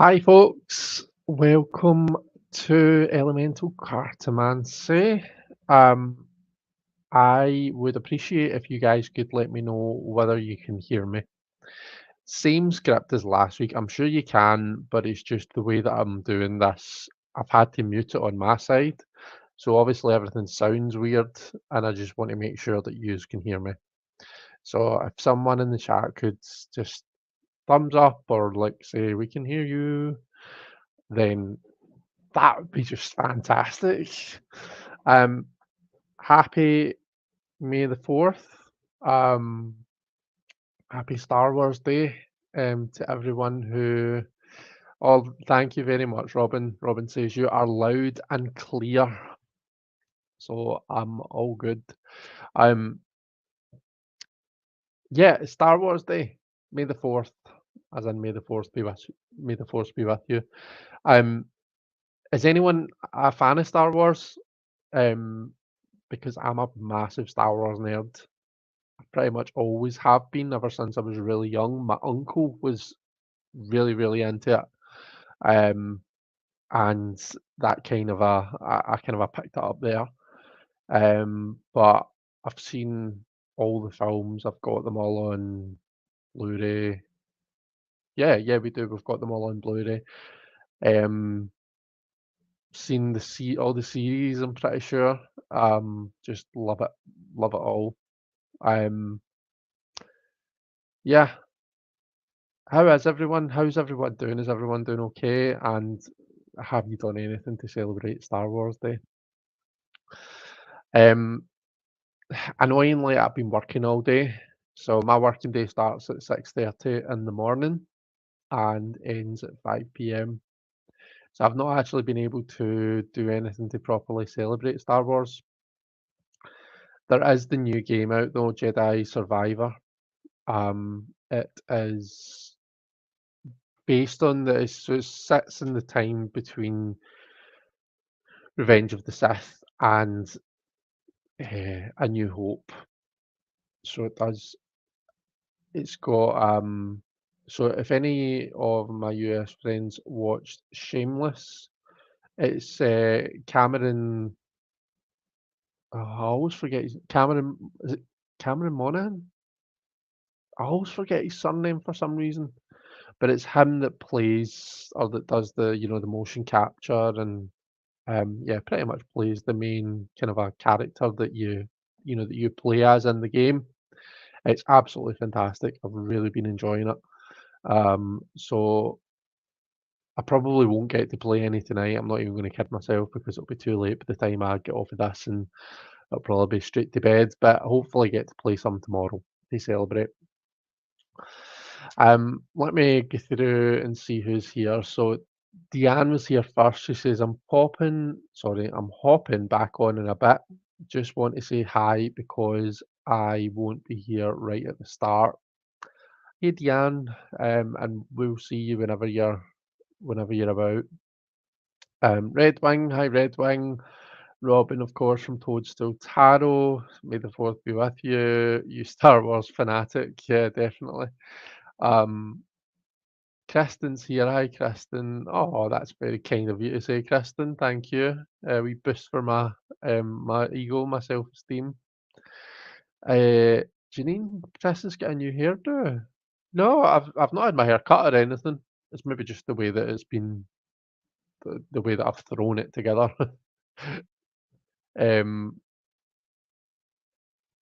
Hi, folks. Welcome to Elemental Cartomancy. Um, I would appreciate if you guys could let me know whether you can hear me. Same script as last week. I'm sure you can, but it's just the way that I'm doing this. I've had to mute it on my side. So obviously everything sounds weird, and I just want to make sure that you can hear me. So if someone in the chat could just thumbs up or like say we can hear you, then that would be just fantastic. Um, happy May the 4th. Um, happy Star Wars Day to everyone who. Oh, thank you very much, Robin. Robin says you are loud and clear. So I'm all good. Um, yeah, it's Star Wars Day. May the 4th, as in May the 4th be with May the Force be with you. Um, is anyone a fan of Star Wars? Um, because I'm a massive Star Wars nerd. Pretty much always have been ever since I was really young. My uncle was really, really into it. Um, and that kind of I kind of picked it up there. But I've seen all the films. I've got them all on Blu-ray. Yeah, yeah, we do. We've got them all on Blu-ray. Um, seen all the series. I'm pretty sure. Just love it all. Um, yeah, how is everyone? How's everyone doing? Is everyone doing okay? And have you done anything to celebrate Star Wars Day? Um, Annoyingly, I've been working all day, so my working day starts at 6:30 in the morning and ends at 5 p.m. So I've not actually been able to do anything to properly celebrate Star Wars. There is the new game out though, Jedi Survivor. It is based on so it sits in the time between Revenge of the Sith and A New Hope. So it does. It's got So if any of my US friends watched Shameless, it's Cameron. Oh, I always forget Cameron. Is it Cameron Monaghan? I always forget his surname for some reason. But it's him that plays or that does the motion capture and yeah, pretty much plays the main kind of a character that you play as in the game. It's absolutely fantastic. I've really been enjoying it. So I probably won't get to play any tonight. I'm not even going to kid myself because it'll be too late by the time I get off of this, and it'll probably be straight to bed. But hopefully, get to play some tomorrow to celebrate. Let me go through and see who's here. So Deanne was here first. She says, I'm hopping back on in a bit. Just want to say hi because I won't be here right at the start. Hey Deanne, and we'll see you whenever you're about. Red Wing, hi Red Wing. Robin, of course, from Toadstool Tarot. May the fourth be with you. You Star Wars fanatic, yeah, definitely. Um, Kristen's here. Hi, Kristen. Oh, that's very kind of you to say, Kristen. Thank you. We boost for my ego, my self-esteem. Janine, Kristen's got a new hairdo. No, I've not had my hair cut or anything. It's maybe just the way that it's been, the way that I've thrown it together. um,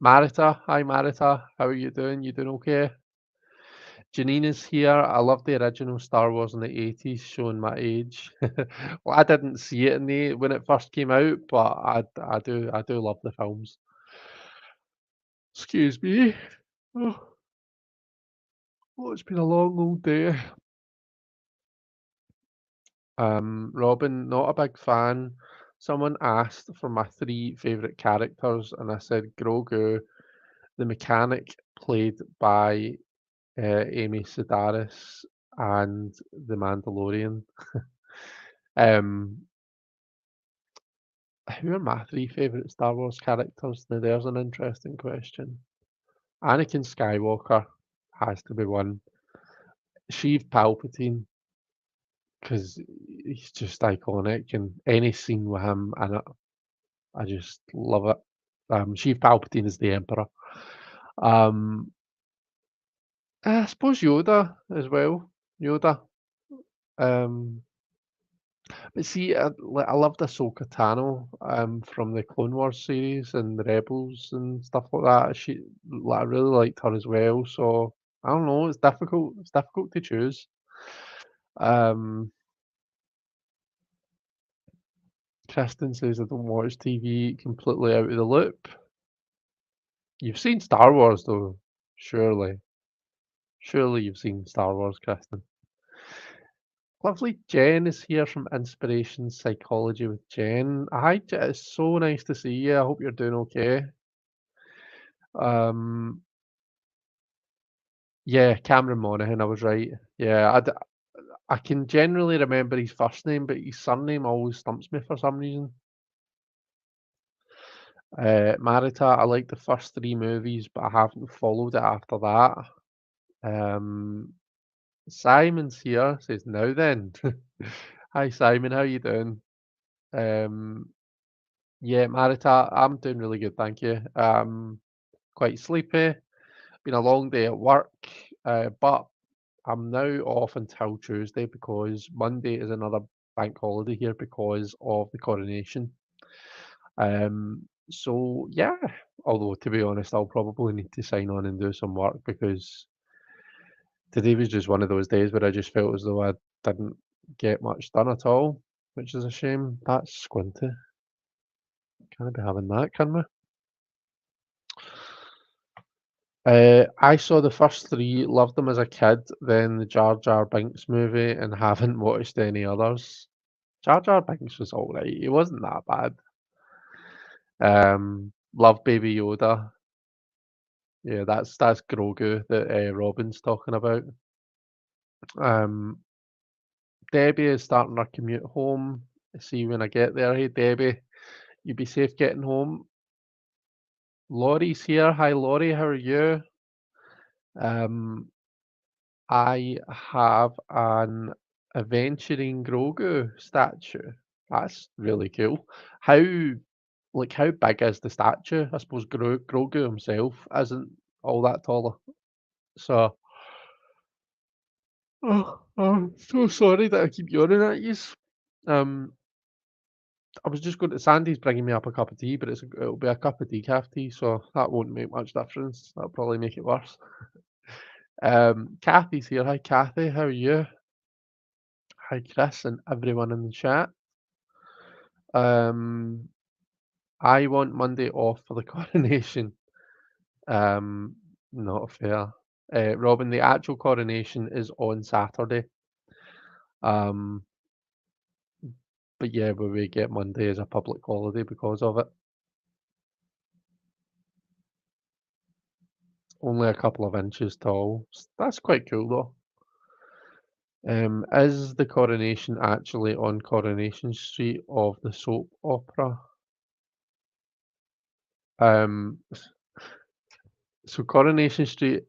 Marita, hi Marita. How are you doing? You doing okay? Janine is here. I love the original Star Wars in the 80s, showing my age. Well, I didn't see it when it first came out, but I do love the films. Excuse me. Oh, it's been a long old day. Robin, not a big fan. Someone asked for my three favourite characters, and I said Grogu, the mechanic played by Amy Sedaris, and the Mandalorian. Um, who are my three favourite Star Wars characters? Now there's an interesting question. Anakin Skywalker has to be one. Sheev Palpatine, because he's just iconic, and any scene with him in it, I just love it. Sheev Palpatine is the Emperor. Um, I suppose Yoda as well. Yoda. Um, but see, I loved Ahsoka Tano from the Clone Wars series and the Rebels and stuff like that. I really liked her as well. So I don't know. It's difficult. It's difficult to choose. Um, Kristen says I don't watch TV, completely out of the loop. You've seen Star Wars though, surely. Surely you've seen Star Wars, Kristen. Lovely Jen is here from Inspiration Psychology with Jen. Hi, It's so nice to see you. I hope you're doing okay. Um, yeah, Cameron Monaghan, I was right. Yeah, I can generally remember his first name, but his surname always stumps me for some reason. Marita, I like the first three movies, but I haven't followed it after that. Um, Simon's here, says now then. Hi Simon, how you doing? Um, yeah, Marita, I'm doing really good, thank you. Quite sleepy, been a long day at work, but I'm now off until Tuesday because Monday is another bank holiday here because of the coronation. So yeah, although to be honest, I'll probably need to sign on and do some work because today was just one of those days where I just felt as though I didn't get much done at all, which is a shame. That's squinty. Can't be having that, can we? I saw the first three, loved them as a kid, then the Jar Jar Binks movie, and haven't watched any others. Jar Jar Binks was alright. He wasn't that bad. Love Baby Yoda. Yeah, that's Grogu that Robin's talking about. Um, Debbie is starting her commute home. See you when I get there. Hey Debbie, you be safe getting home. Laurie's here. Hi Laurie, how are you? Um, I have an Adventuring Grogu statue. That's really cool. How how big is the statue? I suppose Grogu himself isn't all that taller. So, oh, I'm so sorry that I keep yawning at you. Um, I was just going to Sandy's bringing me up a cup of tea, but it'll be a cup of decaf tea, so that won't make much difference. That'll probably make it worse. Kathy's here. Hi, Kathy. How are you? Hi, Chris, and everyone in the chat. Um, I want Monday off for the coronation. Um, Not fair. Robin, the actual coronation is on Saturday. Um, but yeah, we get Monday as a public holiday because of it. Only a couple of inches tall. That's quite cool though. Is the coronation actually on Coronation Street of the soap opera? Um, so Coronation Street,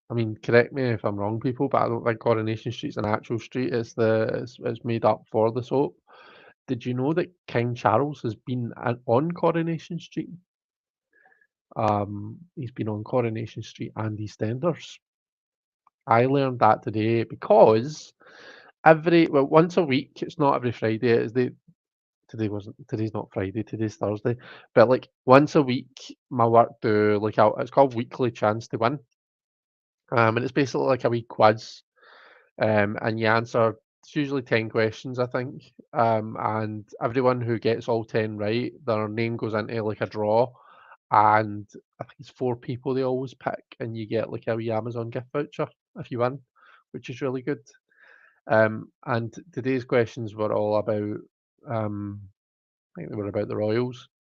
I mean, correct me if I'm wrong, people, but I don't think Coronation Street's an actual street. It's made up for the soap. Did you know that King Charles has been on Coronation Street? He's been on Coronation Street and EastEnders. I learned that today because once a week, it's not every Friday. Today's not Friday. Today's Thursday. But like once a week, my work do it's called Weekly Chance to Win. And it's basically like a wee quiz. And you answer, it's usually 10 questions, I think. And everyone who gets all 10 right, their name goes into like a draw. And I think it's four people they always pick, and you get like a wee Amazon gift voucher if you win, which is really good. And today's questions were all about, I think they were about the Royals.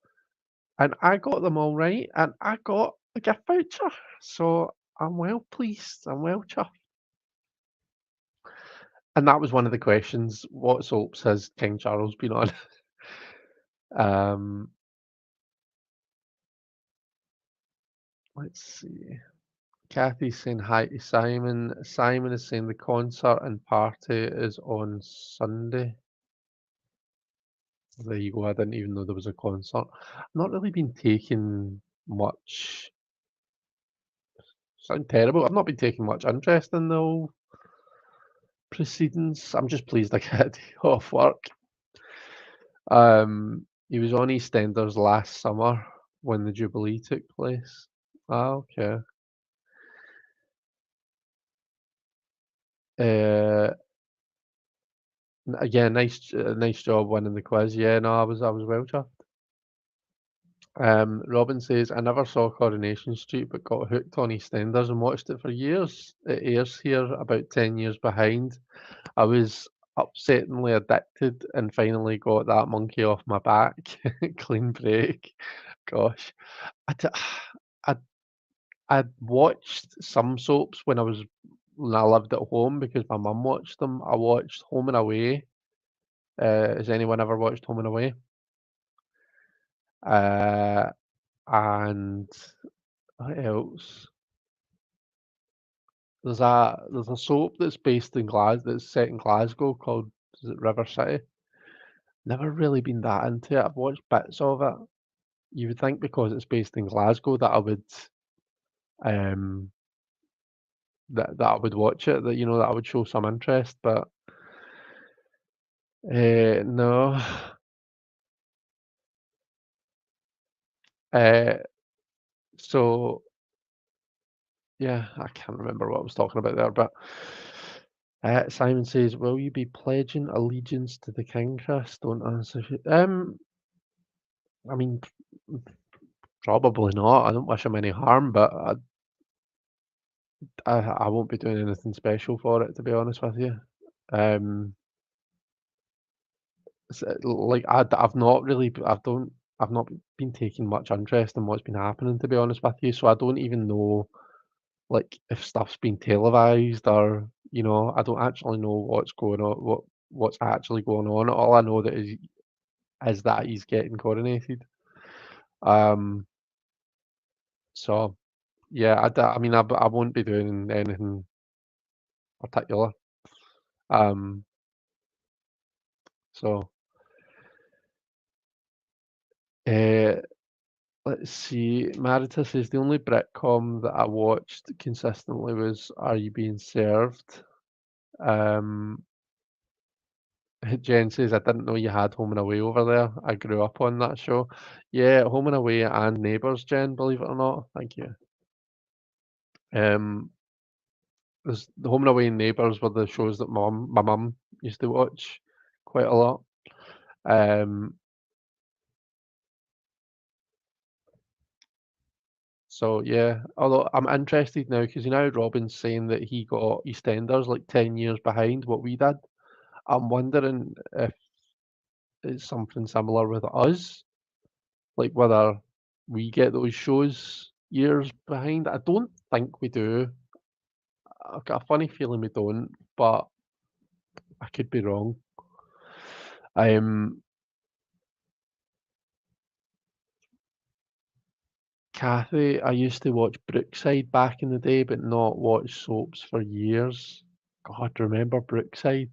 And I got them all right, and I got a gift voucher. So I'm well pleased. I'm well chuffed. And that was one of the questions. What soaps has King Charles been on? Um, let's see. Kathy's saying hi to Simon. Simon is saying the concert and party is on Sunday. There you go. I didn't even know there was a concert. I've not really been taking much. Sound terrible. I've not been taking much interest in the whole proceedings. I'm just pleased I get a day off work. He was on EastEnders last summer when the Jubilee took place. Ah, okay. Uh, Again, nice job winning the quiz. Yeah, no, I was well chuffed. Robin says, I never saw Coronation Street but got hooked on EastEnders and watched it for years. It airs here about 10 years behind. I was upsettingly addicted and finally got that monkey off my back. Clean break. Gosh. I d- I I'd watched some soaps when I lived at home because my mum watched them. I watched Home and Away. Has anyone ever watched Home and Away? Uh, and what else? There's a soap that's based in that's set in Glasgow called is it River City? Never really been that into it. I've watched bits of it. You would think because it's based in Glasgow that um I would watch it, that that I would show some interest, but no. Uh, so yeah, I can't remember what I was talking about there, but Simon says, "Will you be pledging allegiance to the king, Chris? Don't answer." I mean, probably not. I don't wish him any harm, but I won't be doing anything special for it, to be honest with you. Um, like I've not really, I've not been taking much interest in what's been happening, to be honest with you. So I don't even know, like, if stuff's been televised or, I don't actually know what's going on, what's actually going on. All I know is that he's getting coronated. Um, so yeah, I mean, I won't be doing anything particular. Um, so uh, let's see. Marita says the only Britcom that I watched consistently was Are You Being Served? Um, Jen says, I didn't know you had Home and Away over there. I grew up on that show. Yeah, Home and Away and Neighbours, Jen, believe it or not. Thank you. Um, there's the Home and Away and Neighbours were the shows that my mum used to watch quite a lot. Um, so yeah, although I'm interested now because Robin's saying that he got EastEnders like 10 years behind what we did. I'm wondering if it's something similar with us, like whether we get those shows years behind. I don't think we do. I've got a funny feeling we don't, but I could be wrong. Um, Kathy, I used to watch Brookside back in the day, but not watch soaps for years. God, remember Brookside?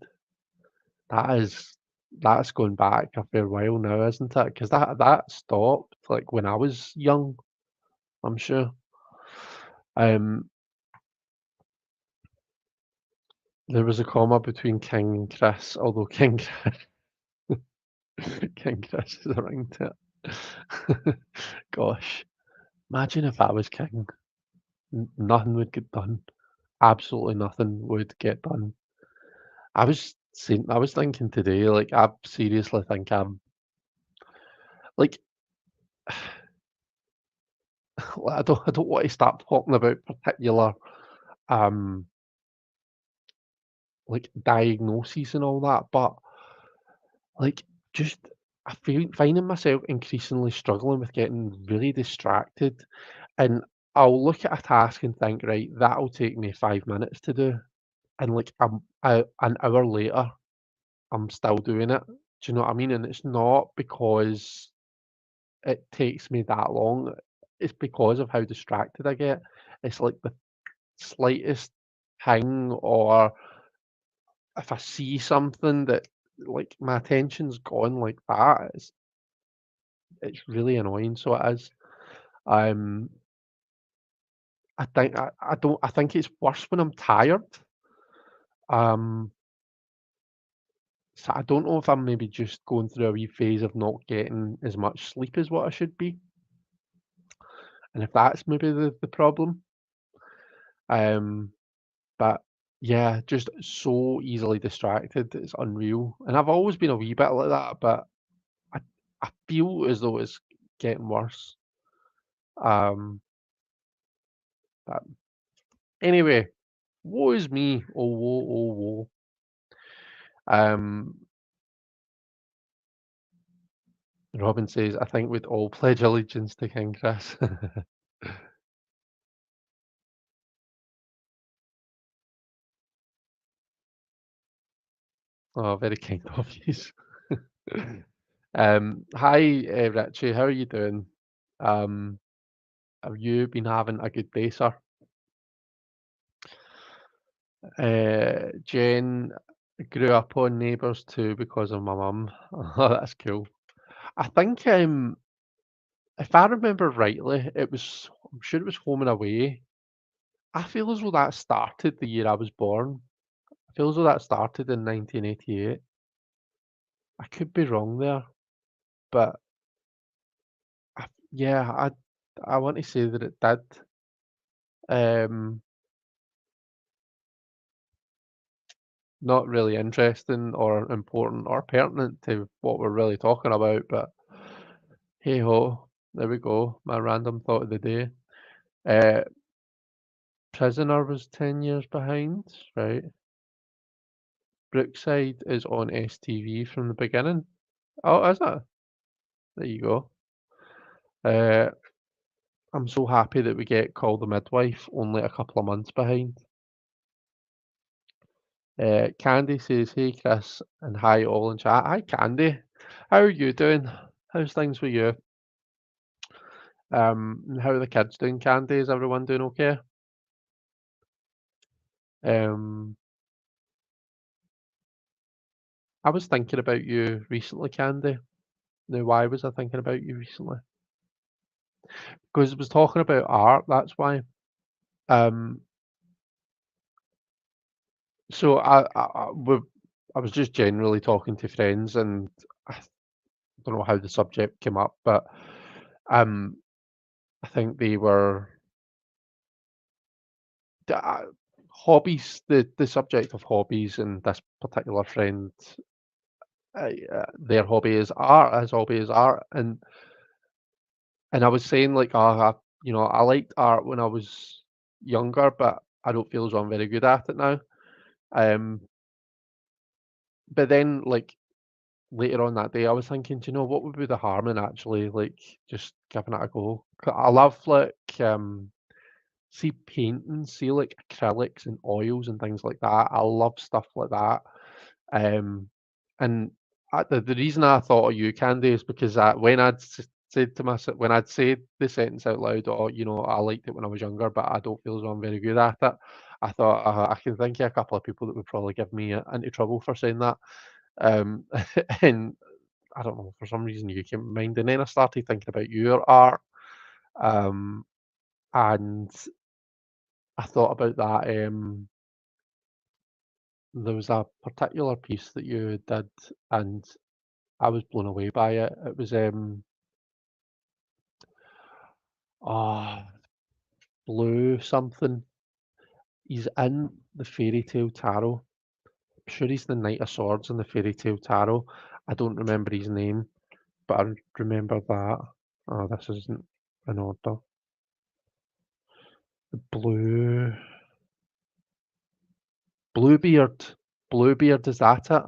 That is that's going back a fair while now, isn't it? Because that stopped like when I was young, I'm sure. Um, there was a comma between King and Chris, although King Chris is around it. Gosh, imagine if I was king. Nothing would get done. Absolutely nothing would get done. I was thinking today, like I seriously think I'm like I don't want to start talking about particular um like diagnoses and all that, but like just I feel finding myself increasingly struggling with getting really distracted, and I'll look at a task and think, right, that'll take me 5 minutes to do, and like an hour later, I'm still doing it. Do you know what I mean? And it's not because it takes me that long. It's because of how distracted I get. It's like slightest thing, or if I see something that like my attention's gone like that, it's really annoying. So it is. Um, I think it's worse when I'm tired. Um, so I don't know if I'm maybe just going through a wee phase of not getting as much sleep as what I should be, and if that's maybe the problem. Um, but yeah, just so easily distracted, it's unreal. And I've always been a wee bit like that, but I I feel as though it's getting worse. Um, but anyway, woe is me. Oh woe, oh woe. Um, Robin says, I think we'd all pledge allegiance to King Chris. Oh, very kind of you. Hi, Richie. How are you doing? Um, have you been having a good day, sir? Jen grew up on Neighbours too because of my mum. Oh, that's cool. I think, if I remember rightly, I'm sure it was Home and Away. I feel as though that started the year I was born. I feel as though that started in 1988. I could be wrong there, but yeah, I want to say that it did. Um, Not really interesting or important or pertinent to what we're really talking about, but hey ho, there we go. My random thought of the day. Uh, Prisoner was 10 years behind, right? Brookside is on STV from the beginning. Oh, is it? There you go. Uh, I'm so happy that we get Call the Midwife only a couple of months behind. Candy says, hey Chris, and hi all in chat. Hi Candy, how are you doing? How's things with you? And how are the kids doing, Candy? Is everyone doing okay? Um, I was thinking about you recently, Candy. Now, why was I thinking about you recently? Because I was talking about art, that's why. Um, so I was just generally talking to friends, and I don't know how the subject came up, but um, I think they were hobbies. The subject of hobbies, and this particular friend, their hobby is art. His hobby is art, and I was saying like, I liked art when I was younger, but I don't feel as though I'm very good at it now. Um, but then like later on that day, I was thinking, do you know what would be the harm in actually like just giving it a go? 'Cause I love like see painting, see like acrylics and oils and things like that. I love stuff like that. Um, and the reason I thought of you, Candy, is because when said to myself, when I'd said the sentence out loud, or I liked it when I was younger, but I don't feel as though I'm very good at it. I thought I can think of a couple of people that would probably give me into trouble for saying that. Um, and I don't know, for some reason you came to mind, and then I started thinking about your art, um, and I thought about that. There was a particular piece that you did, and I was blown away by it. It was ah blue something. He's in the Fairy Tale Tarot. I'm sure he's the Knight of Swords in the Fairy Tale Tarot. I don't remember his name, but I remember that. Oh, this isn't in order. The Bluebeard. Bluebeard, is that it?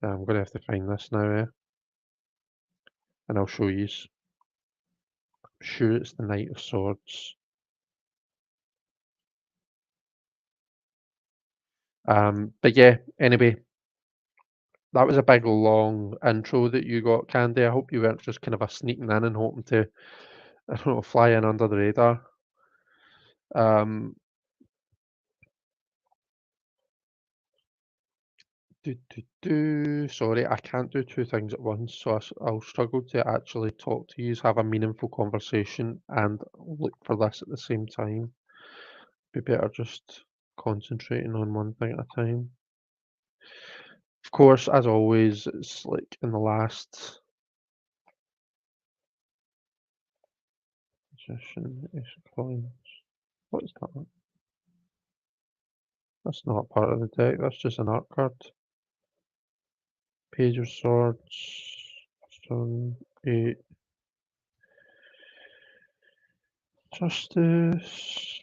I'm gonna have to find this now, and I'll show you. Sure, it's the Knight of Swords. But yeah, anyway, that was a big long intro that you got, Candy. I hope you weren't just kind of a sneaking in and hoping to I don't know, flying under the radar. Um, Sorry, I can't do two things at once, so I'll struggle to actually talk to you, have a meaningful conversation, and look for this at the same time. Be better just concentrating on one thing at a time. Of course, as always, it's like in the last position, ace of coins. What is that? That's not part of the deck, that's just an art card. Page of Swords, Stone, 8, Justice,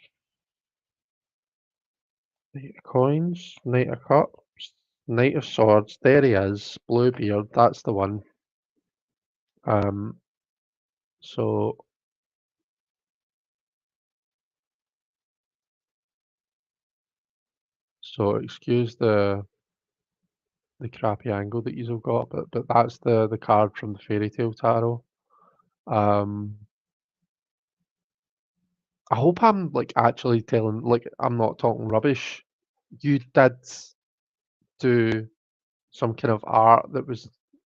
Knight of Coins, Knight of Cups, Knight of Swords, there he is, Bluebeard, that's the one. Um, so, so excuse the crappy angle that you've got, but that's the card from the Fairy Tale Tarot. Um, I hope I'm like actually telling, like I'm not talking rubbish. You did do some kind of art that was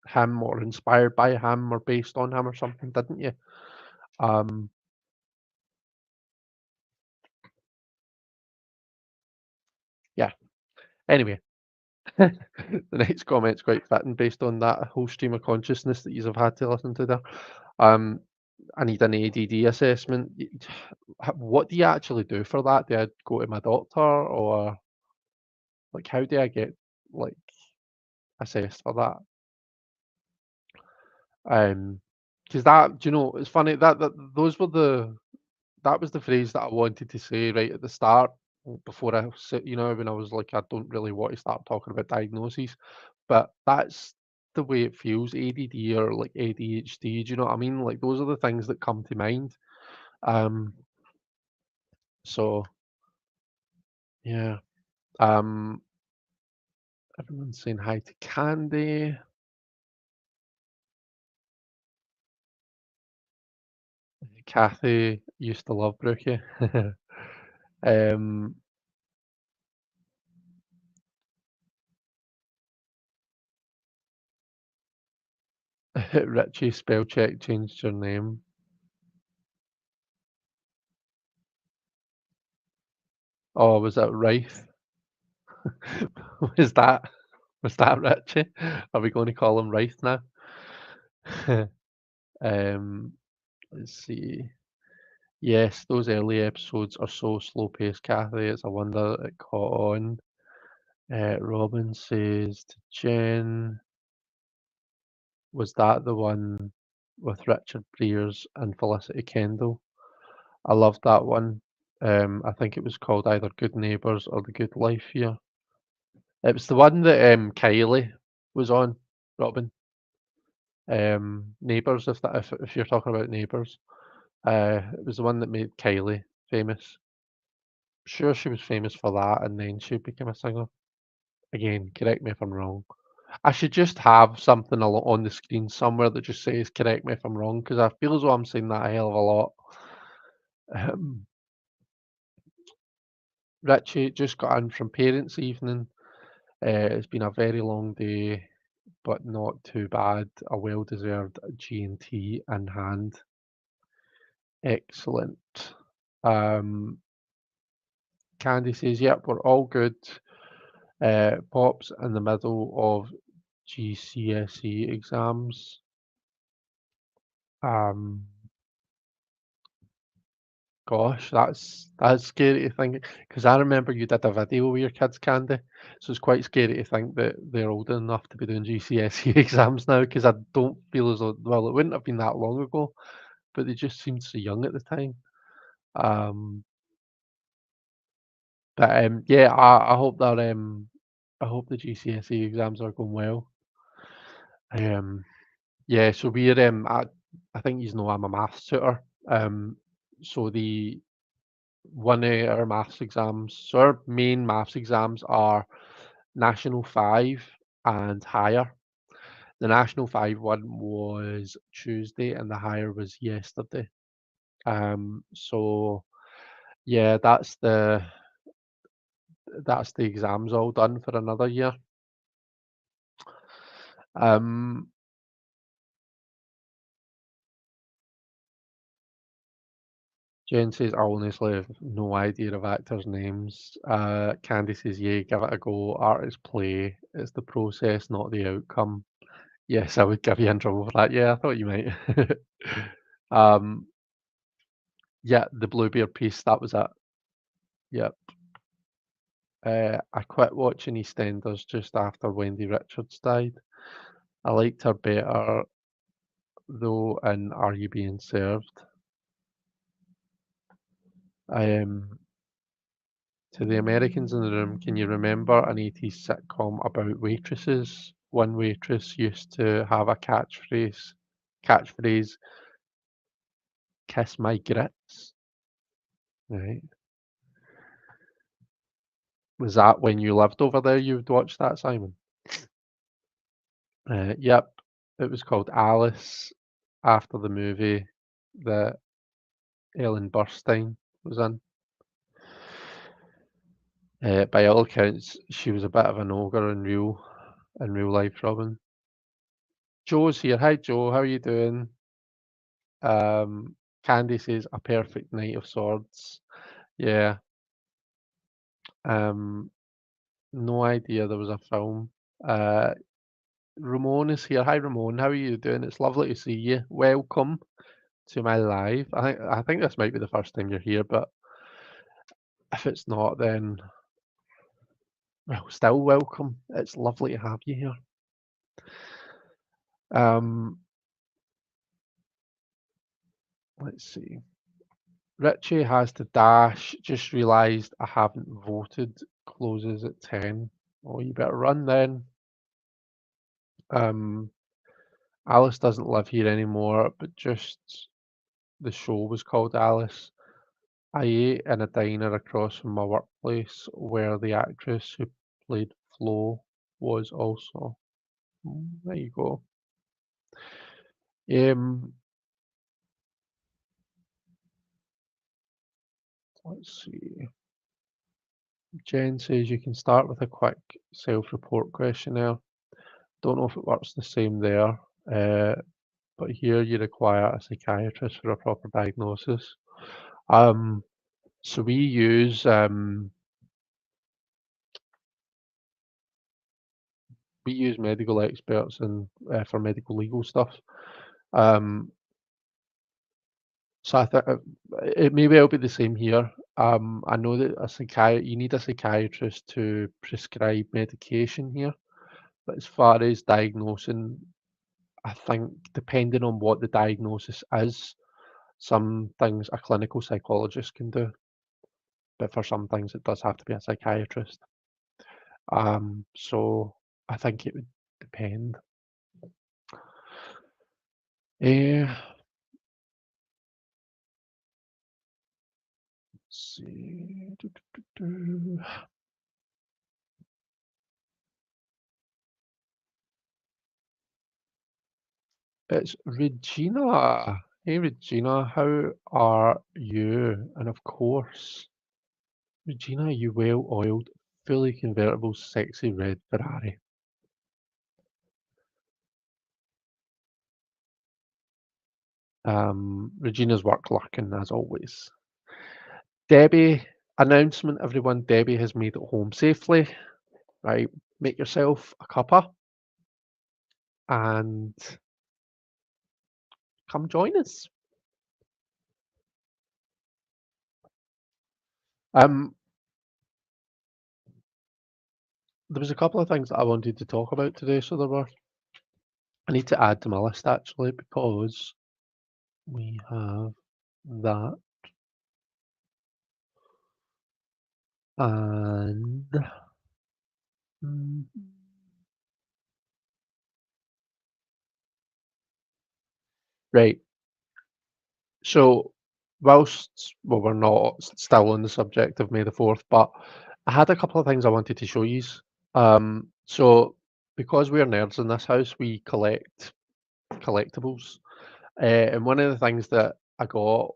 him or inspired by him or based on him or something, didn't you? Um, yeah. Anyway, the next comment's quite fitting based on that whole stream of consciousness that you've had to listen to there. Um, I need an ADD assessment. What do you actually do for that? Do I go to my doctor or like how do I get like assessed for that? Because that, do you know, it's funny that those were that was the phrase that I wanted to say right at the start before I said, you know, when I was like, I don't really want to start talking about diagnoses, but that's the way it feels, ADD or like ADHD. Do you know what I mean? Like those are the things that come to mind. Um, so yeah. Um, Everyone's saying hi to Candy. Kathy used to love Brookie. um, Richie Spellcheck changed her name. Oh, was that Rife? Was that was that Richie? Are we going to call him Rife now? um, let's see. Yes, those early episodes are so slow paced, Kathy. It's a wonder it caught on. Robin says to Jen, was that the one with Richard Breers and Felicity Kendall? I loved that one. I think it was called either Good Neighbours or The Good Life here. It was the one that Kylie was on, Robin. Neighbours, if you're talking about Neighbours. It was the one that made Kylie famous. Sure, she was famous for that, and then she became a singer. Again, correct me if I'm wrong. I should just have something on the screen somewhere that just says "correct me if I'm wrong" because I feel as though I'm saying that a hell of a lot. Um, Richie just got in from parents' evening. It's been a very long day, but not too bad. A well-deserved G&T in hand. Excellent. Um, Candy says, "Yep, we're all good." Pop's in the middle of GCSE exams. Um, Gosh, that's scary to think because I remember you did a video with your kids, Candy. So it's quite scary to think that they're old enough to be doing GCSE exams now. Because I don't feel as though, well, it wouldn't have been that long ago, but they just seemed so young at the time. Um, but yeah, I hope the GCSE exams are going well. Um, yeah, so I think you know I'm a maths tutor. So the one of our maths exams. So our main maths exams are National 5 and higher. The National 5 one was Tuesday and the higher was yesterday. So yeah, that's the exams all done for another year. Um, Jen says, I honestly have no idea of actors' names. Candy says, yeah, give it a go. Art is play. It's the process, not the outcome. Yes, I would give you in trouble for that. Yeah, I thought you might. um, yeah, the Bluebeard piece, that was it. Yep. I quit watching EastEnders just after Wendy Richards died. I liked her better though in Are You Being Served? Um, to the Americans in the room, can you remember an 80s sitcom about waitresses? One waitress used to have a catchphrase, kiss my grits. Right. Was that when you lived over there you would watch that, Simon? Yep. It was called Alice after the movie that Ellen Burstyn was in. By all accounts, she was a bit of an ogre in real life, Robin. Joe's here. Hi, Joe. How are you doing? Candy says a perfect Knight of Swords. Yeah. Um, no idea there was a film. Uh, Ramon is here. Hi, Ramon. How are you doing? It's lovely to see you. Welcome to my live. I think this might be the first time you're here, but if it's not, then well, still welcome. It's lovely to have you here. Um, let's see. Richie has to dash. Just realised I haven't voted. Closes at 10. Oh, you better run then. Um, Alice doesn't live here anymore, but just the show was called Alice. I ate in a diner across from my workplace where the actress who played Flo was also. There you go. Um, let's see. Jen says you can start with a quick self-report questionnaire. Don't know if it works the same there, uh, but here you require a psychiatrist for a proper diagnosis. Um, so we use medical experts and for medical legal stuff. Um, so I think it maybe it'll be the same here. I know that you need a psychiatrist to prescribe medication here, but as far as diagnosing, I think depending on what the diagnosis is, some things a clinical psychologist can do, but for some things it does have to be a psychiatrist. So I think it would depend. Eh, let's see. It's Regina. Hey Regina, how are you? And of course, Regina, you well-oiled, fully convertible, sexy red Ferrari. Regina's work lurking as always. Debbie, announcement everyone, Debbie has made it home safely. Right, make yourself a cuppa and come join us. Um, there was a couple of things that I wanted to talk about today, so I need to add to my list actually because we have that and mm, right. So well, we're not still on the subject of May the 4th, but I had a couple of things I wanted to show you. So because we're nerds in this house, we collect collectibles. And one of the things that I got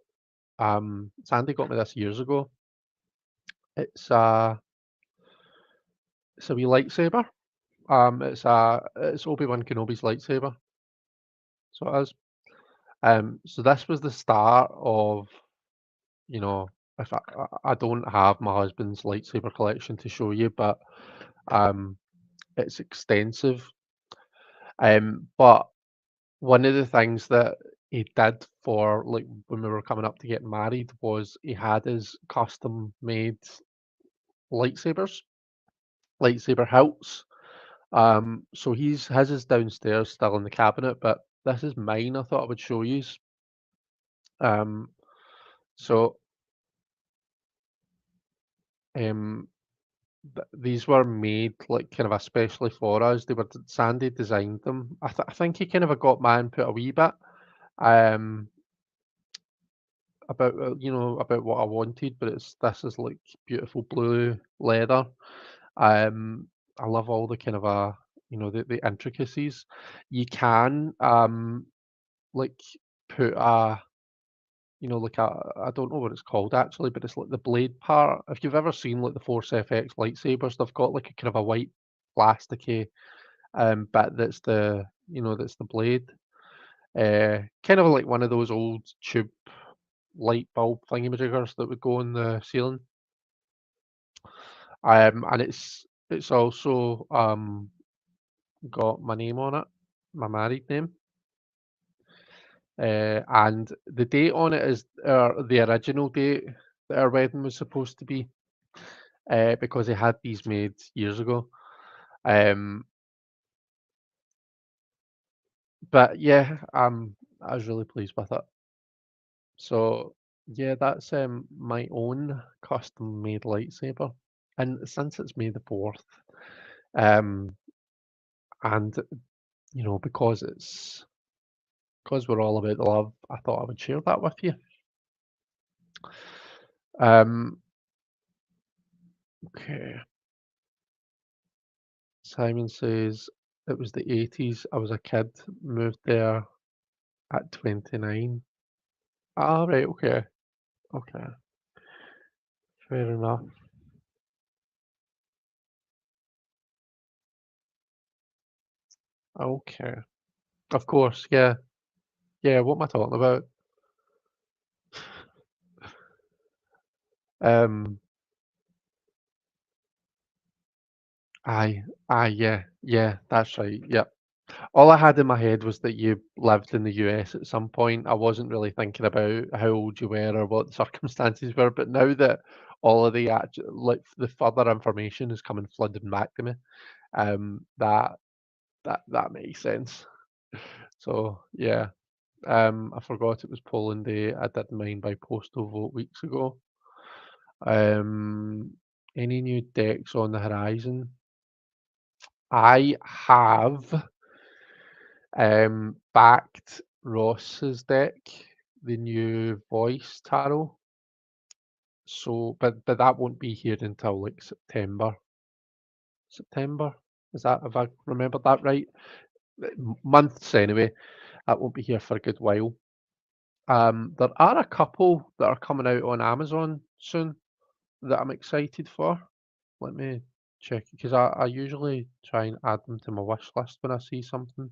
Sandy got me this years ago. It's a it's a wee lightsaber. It's Obi-Wan Kenobi's lightsaber. So it is. So this was the start of, you know, if I don't have my husband's lightsaber collection to show you, but um, it's extensive. But one of the things that he did for like when we were coming up to getting married was he had his custom made lightsabers, lightsaber hilts. So his is downstairs still in the cabinet, but this is mine. I thought I would show you. Um, so um, these were made like kind of especially for us. They were Sandy designed them. I think he kind of got my input a wee bit um, about about what I wanted, but it's this is like beautiful blue leather. Um, I love all the kind of the intricacies. You can like put a like I don't know what it's called actually, but it's like the blade part. If you've ever seen like the Force FX lightsabers, they've got like a kind of a white plasticky bit that's the blade. Kind of like one of those old tube light bulb thingamajiggers that would go on the ceiling. And it's also got my name on it, my married name. And the date on it is the original date that our wedding was supposed to be, because they had these made years ago. Um, but yeah, I was really pleased with it. So yeah, that's my own custom made lightsaber, and since it's May the 4th, um, and because we're all about the love, I thought I would share that with you. Um, okay. Simon says it was the 80s. I was a kid, moved there at 29. Ah, right, okay. Okay, fair enough. Okay. Of course, yeah. Yeah, what am I talking about? Um, yeah, yeah, that's right. Yep. All I had in my head was that you lived in the US at some point. I wasn't really thinking about how old you were or what the circumstances were, but now that all of like the further information is coming flooding back to me, that that makes sense. So yeah, I forgot it was polling day. I did mine by postal vote weeks ago. Um, any new decks on the horizon? I have backed Ross's deck, the new voice tarot. So, but that won't be here until like September. September? Is that if I remember that right? Months anyway. That won't be here for a good while. There are a couple that are coming out on Amazon soon that I'm excited for. Let me check because I usually try and add them to my wish list when I see something.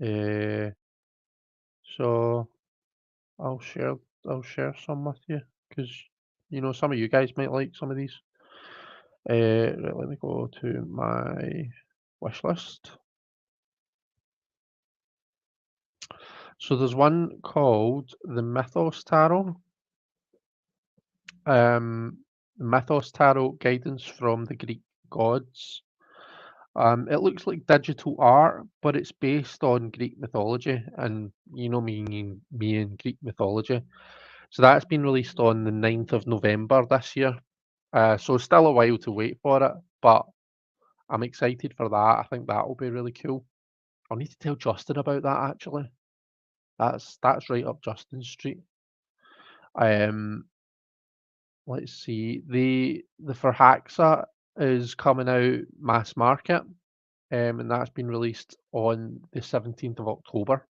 Uh, so I'll share some with you because some of you guys might like some of these. Right, let me go to my wish list. So there's one called the Mythos Tarot. Mythos Tarot Guidance from the Greek Gods. It looks like digital art, but it's based on Greek mythology, and me and Greek mythology. So that's been released on the 9th of November this year. So still a while to wait for it, but I'm excited for that. I think that will be really cool. I'll need to tell Justin about that actually. That's right up Justin's street. Um, let's see. The Furhaxa is coming out mass market, and that's been released on the 17th of October.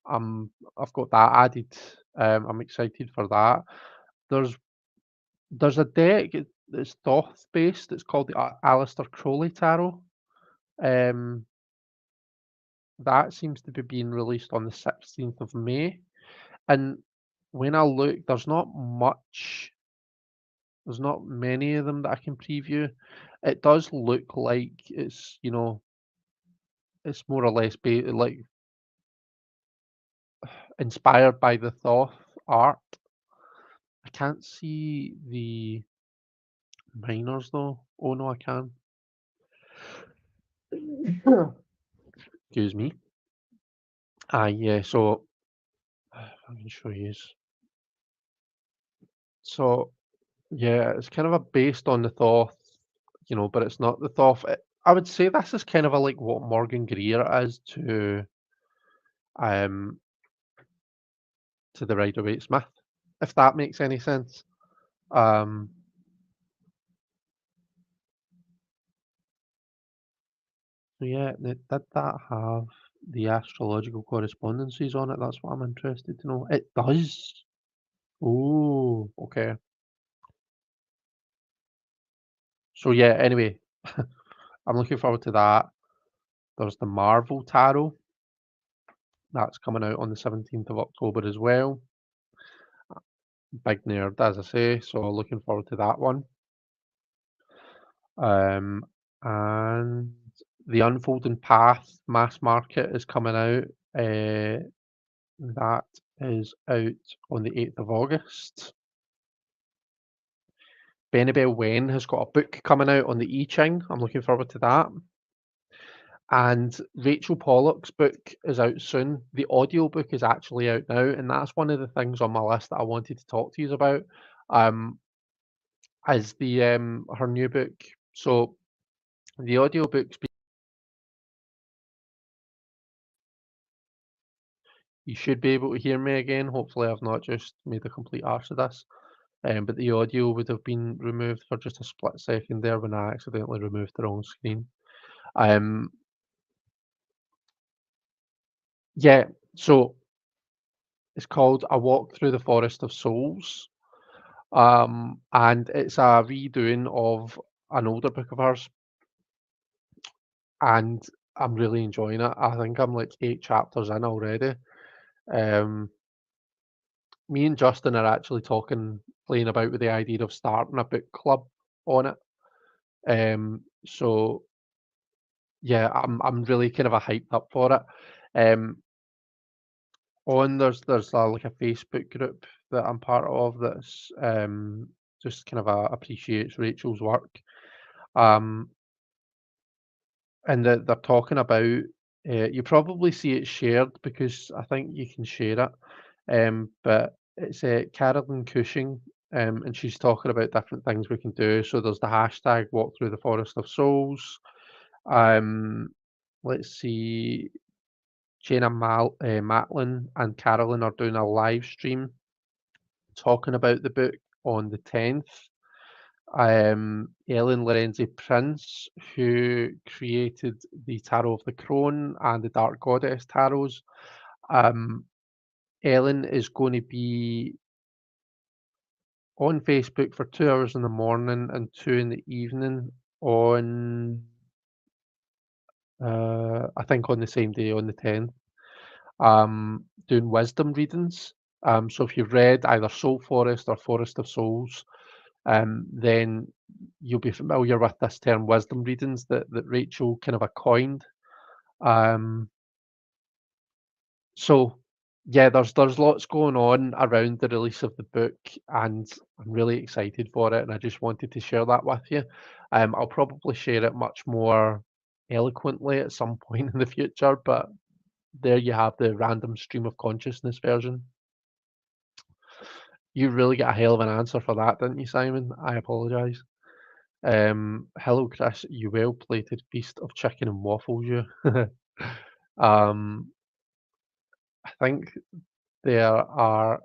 I've got that added. I'm excited for that. There's there's a deck that's Thoth based. It's called the Aleister Crowley Tarot. Um, that seems to be being released on the 16th of May. And when I look, there's not many of them that I can preview. It does look like it's more or less like inspired by the Thoth art. I can't see the minors though. Oh no, I can. Excuse me. Yeah, so I can show you. So yeah, it's kind of a based on the Thoth, but it's not the Thoth. I would say this is kind of a like what Morgan Greer is um to the Rider-Waite-Smith, if that makes any sense. Um, so yeah, did that have the astrological correspondences on it? That's what I'm interested to know. It does. Oh, okay. So yeah, anyway, I'm looking forward to that. There's the Marvel Tarot. That's coming out on the 17th of October as well. Big nerd, as I say, so looking forward to that one. And the Unfolding Path mass market is coming out. That is out on the 8th of August. Benebell Wen has got a book coming out on the I Ching. I'm looking forward to that. And Rachel Pollock's book is out soon. The audiobook is actually out now, and that's one of the things on my list that I wanted to talk to you about. Um, is the her new book. So the audiobook's be you should be able to hear me again. Hopefully I've not just made a complete arse of this. But the audio would have been removed for just a split second there when I accidentally removed the wrong screen. Um, yeah, so it's called A Walk Through the Forest of Souls. And it's a redoing of an older book of hers, and I'm really enjoying it. I think I'm like 8 chapters in already. Um, Me and Justin are actually playing about with the idea of starting a book club on it. So yeah, I'm really kind of a hyped up for it. Um, there's like a Facebook group that I'm part of that's just kind of appreciates Rachel's work. Um, and they're talking about you probably see it shared because I think you can share it. But it's Carolyn Cushing, and she's talking about different things we can do. So there's the hashtag Walk Through the Forest of Souls. Um, let's see, Jenna Matlin and Carolyn are doing a live stream talking about the book on the 10th. Ellen Lorenzi Prince, who created the Tarot of the Crone and the Dark Goddess tarots. Um, Ellen is going to be on Facebook for 2 hours in the morning and 2 in the evening on, I think, on the same day, on the 10th, doing wisdom readings. So if you've read either Soul Forest or Forest of Souls, then you'll be familiar with this term wisdom readings that Rachel kind of coined. Um, so yeah, there's lots going on around the release of the book, and I'm really excited for it, and I just wanted to share that with you. I'll probably share it much more eloquently at some point in the future, but there you have the random stream of consciousness version. You really got a hell of an answer for that, didn't you, Simon? I apologise. Hello, Chris, you well-plated beast of chicken and waffles, you. um, I think I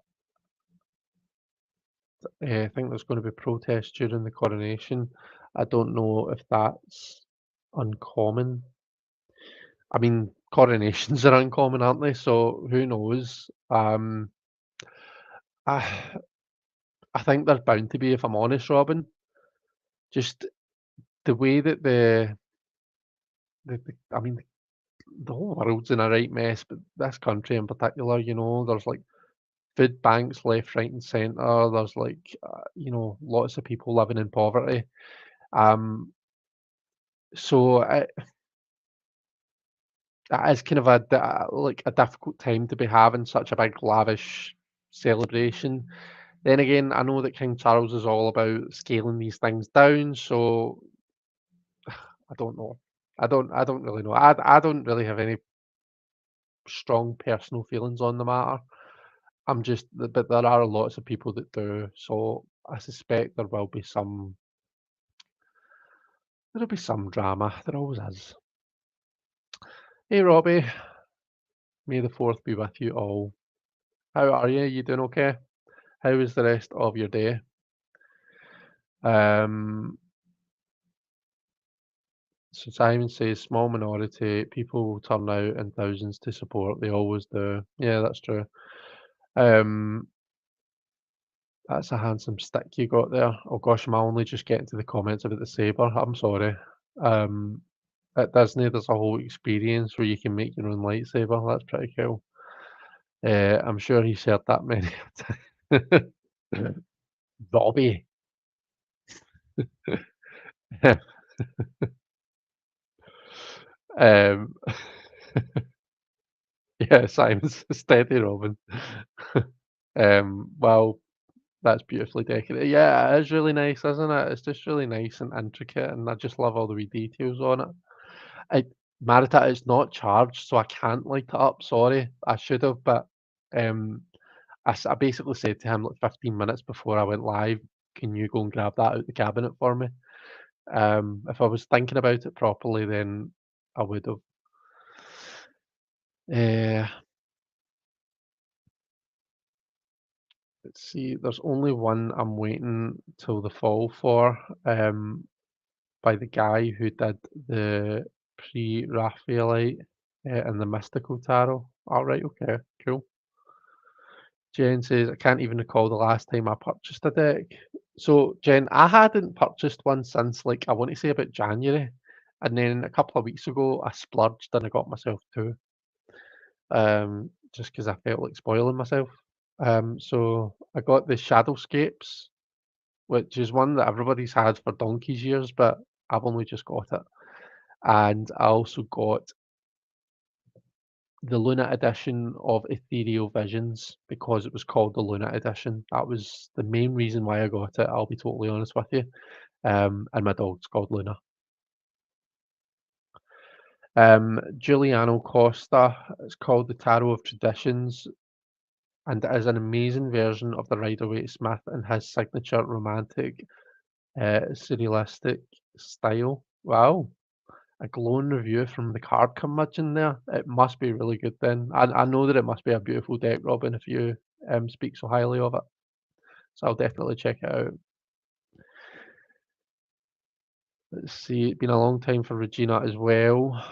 think there's going to be protests during the coronation. I don't know if that's uncommon. I mean, coronations are uncommon, aren't they? So who knows? I I think there's bound to be, if I'm honest, Robin. Just the way that I mean, the whole world's in a right mess, but this country in particular, there's like food banks left, right, and centre. There's like, lots of people living in poverty. Um, so it is kind of like a difficult time to be having such a big lavish celebration. Then again, I know that King Charles is all about scaling these things down, so I don't know. I don't really know. I don't really have any strong personal feelings on the matter. But there are lots of people that do, so I suspect there'll be some drama. There always is. Hey Robbie, may the fourth be with you all. How are you? You doing okay? How was the rest of your day? Um, so Simon says small minority, people will turn out in thousands to support. They always do. Yeah, that's true. Um, that's a handsome stick you got there. Oh gosh, am I only just getting to the comments about the saber? I'm sorry. Um, at Disney, there's a whole experience where you can make your own lightsaber. That's pretty cool. I'm sure he said that many times. Robbie. um, yeah, Simon's steady, Robin. Well, that's beautifully decorated. Yeah, it is really nice, isn't it? It's just really nice and intricate, and I just love all the wee details on it. I Marita, it's not charged, so I can't light it up. Sorry, I should have, but um, I basically said to him like 15 minutes before I went live, "Can you go and grab that out the cabinet for me?" If I was thinking about it properly, then I would have. Uh, let's see. There's only one I'm waiting till the fall for. By the guy who did the pre-Raphaelite and the Mystical Tarot. All right, okay, cool. Jen says, I can't even recall the last time I purchased a deck. So, Jen, I hadn't purchased one since, like, I want to say about January. And then a couple of weeks ago, I splurged and I got myself two, just because I felt like spoiling myself. So, I got the Shadowscapes, which is one that everybody's had for donkey's years, but I've only just got it. And I also got the Luna edition of Ethereal Visions because it was called the Luna edition. That was the main reason why I got it, I'll be totally honest with you. And my dog's called Luna. Giuliano Costa, it's called the Tarot of Traditions, and it is an amazing version of the Rider-Waite Smith and his signature romantic, surrealistic style. Wow. A glowing review from the card curmudgeon there. It must be really good then. I know that it must be a beautiful deck, Robin, if you speak so highly of it. So I'll definitely check it out. Let's see, it's been a long time for Regina as well.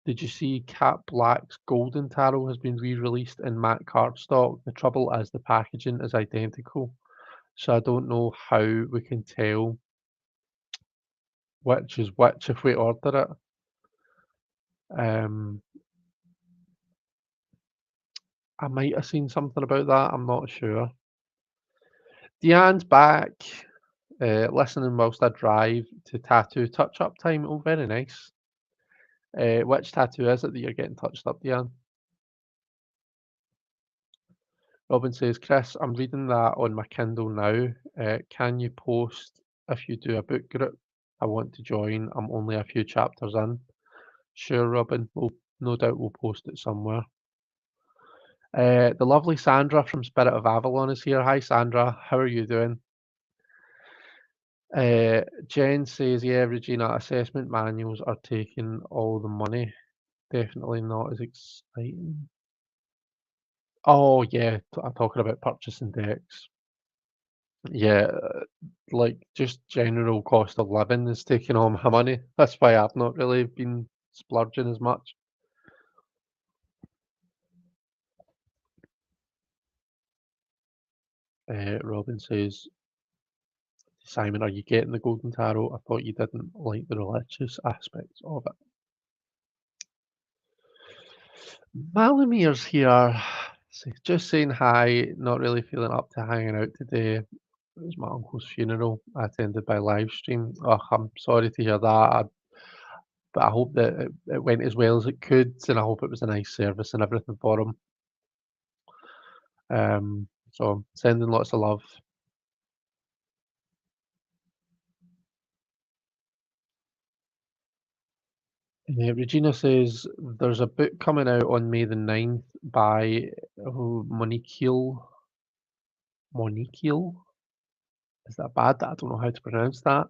Did you see Cat Black's Golden Tarot has been re-released in matte cardstock? The trouble is the packaging is identical. So I don't know how we can tell which is which if we order it. Um, I might have seen something about that. I'm not sure. Deanne's back, listening whilst I drive to tattoo touch-up time. Oh, very nice. Which tattoo is it that you're getting touched up, Deanne? Robin says, Chris, I'm reading that on my Kindle now. Can you post if you do a book group? I want to join. I'm only a few chapters in. Sure, Robin. No doubt we'll post it somewhere. The lovely Sandra from Spirit of Avalon is here. Hi, Sandra. How are you doing? Jen says, yeah, Regina, assessment manuals are taking all the money. Definitely not as exciting. Oh, yeah, I'm talking about purchasing decks. Yeah, like just general cost of living is taking all my money. That's why I've not really been splurging as much. Robin says, Simon, are you getting the golden tarot? I thought you didn't like the religious aspects of it. Malamir's here. Just saying hi, not really feeling up to hanging out today. It was my uncle's funeral. I attended by live stream. Oh, I'm sorry to hear that, but I hope that it went as well as it could, and I hope it was a nice service and everything for him. So sending lots of love. Regina says there's a book coming out on May the 9th by Moniquil. Is that bad? I don't know how to pronounce that.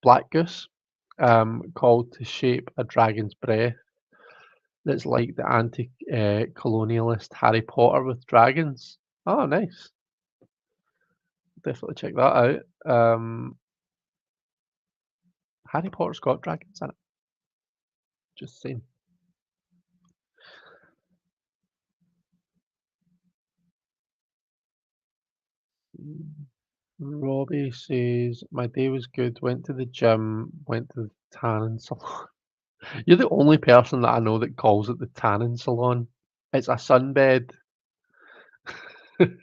Black Goose, called To Shape a Dragon's Breath. That's like the anti-colonialist Harry Potter with dragons. Oh, nice. Definitely check that out. Harry Potter's got dragons in it. Just saying. Robbie says, my day was good. Went to the gym, went to the tanning salon. You're the only person that I know that calls it the tanning salon. It's a sunbed. Turned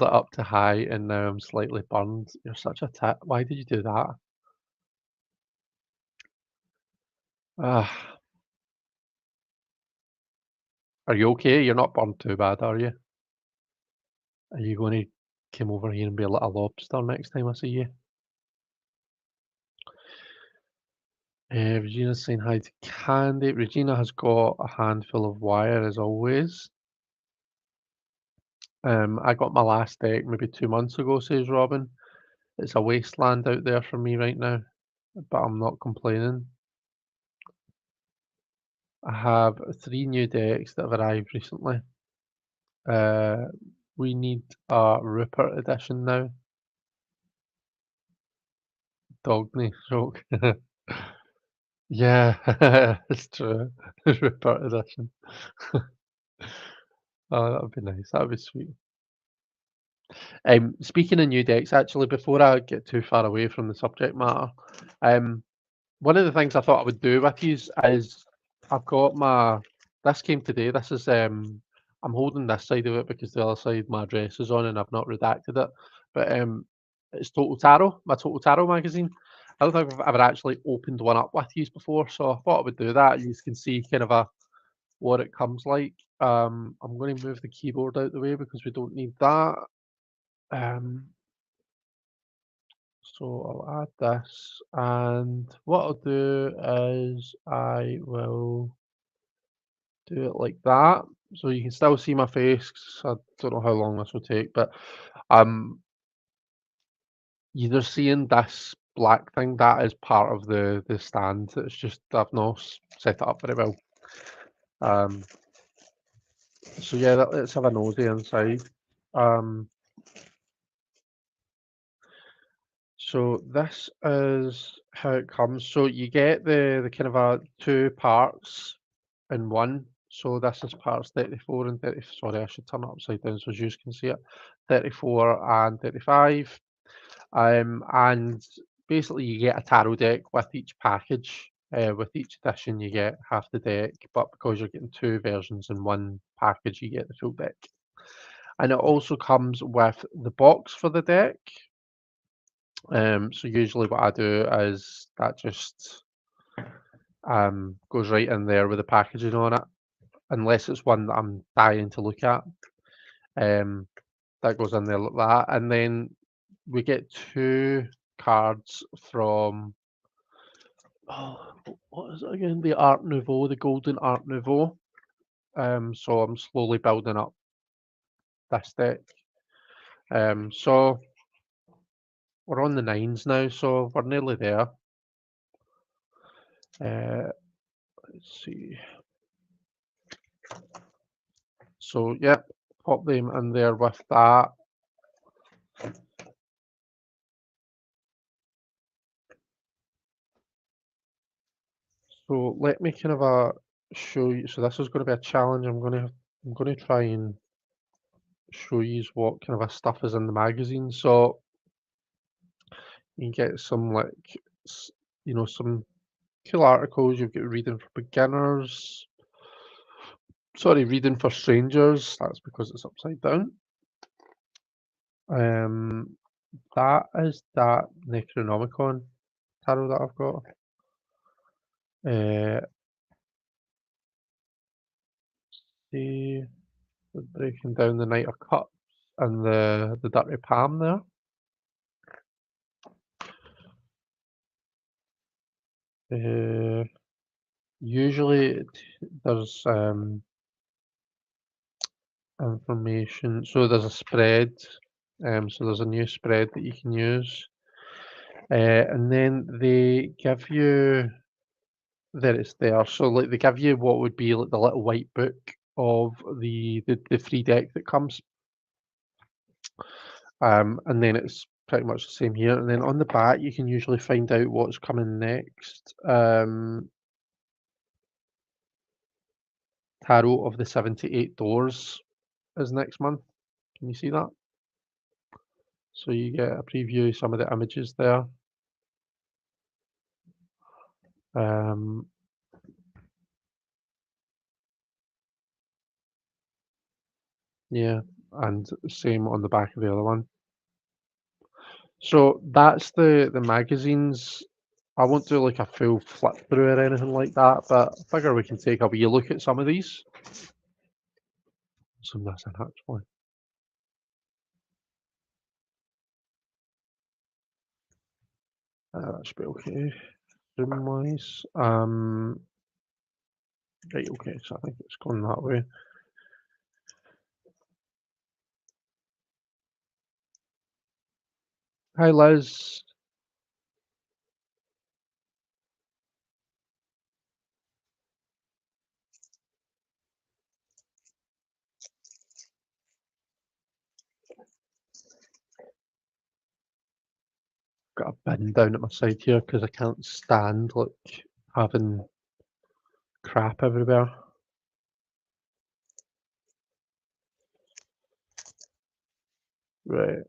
it up to high and now I'm slightly burned. You're such a tit. Why did you do that? Ah, are you okay? You're not burned too bad, are you? Are you going to come over here and be a little lobster next time I see you? Regina's saying hi to Candy. Regina has got a handful of wire as always. I got my last deck maybe 2 months ago, says Robin. It's a wasteland out there for me right now, but I'm not complaining. I have 3 new decks that have arrived recently. Uh, we need a Rupert edition now. Dogny joke. Yeah, it's true. Rupert edition. Oh, that would be nice. That would be sweet. Speaking of new decks, actually, before I get too far away from the subject matter, um, one of the things I thought I would do with you is I've got my this came today. This is I'm holding this side of it because the other side my address is on and I've not redacted it. But it's Total Tarot, my Total Tarot magazine. I don't think I've ever actually opened one up with you before, so I thought I would do that. You can see kind of a what it comes like. I'm going to move the keyboard out the way because we don't need that. Um, so I'll add this, and what I'll do is I will do it like that, so you can still see my face. 'Cause I don't know how long this will take, but um, you're seeing this black thing that is part of the stand. It's just I've not set it up very well. Um, so yeah, let's have a nosy inside. Um, so this is how it comes. So you get the kind of two parts in one. So this is parts 34 and 30. Sorry, I should turn it upside down so you can see it. 34 and 35. And basically you get a tarot deck with each package. With each edition you get half the deck, but because you're getting two versions in one package, you get the full deck. And it also comes with the box for the deck. So usually what I do is that just goes right in there with the packaging on it, unless it's one that I'm dying to look at. Um, that goes in there like that, and then we get two cards from what is it again? The Art Nouveau, the Golden Art Nouveau. So I'm slowly building up this deck. So we're on the nines now, so we're nearly there. Let's see. So yeah, pop them in there with that. So let me kind of show you. So this is going to be a challenge. I'm going to try and show you what kind of a stuff is in the magazine. So you can get some like some cool articles. You've got reading for beginners. Sorry, reading for strangers. That's because it's upside down. Um, that is that Necronomicon tarot that I've got. Uh, see, we're breaking down the Knight of Cups and the Dirty Palm there. Usually there's information. So there's a spread. So there's a new spread that you can use. And then they give you there it's there. So like they give you what would be like the little white book of the free deck that comes. And then it's pretty much the same here. And then on the back you can usually find out what's coming next. Tarot of the 78 Doors is next month. Can you see that? So you get a preview of some of the images there. Um, yeah, and same on the back of the other one. So that's the magazines. I won't do like a full flip through or anything like that, but I figure we can take a wee look at some of these. Some missing actually. That should be okay. Zoom wise. Right, okay, so I think it's going that way. Hi Liz. Got a bin down at my side here because I can't stand like having crap everywhere. Right.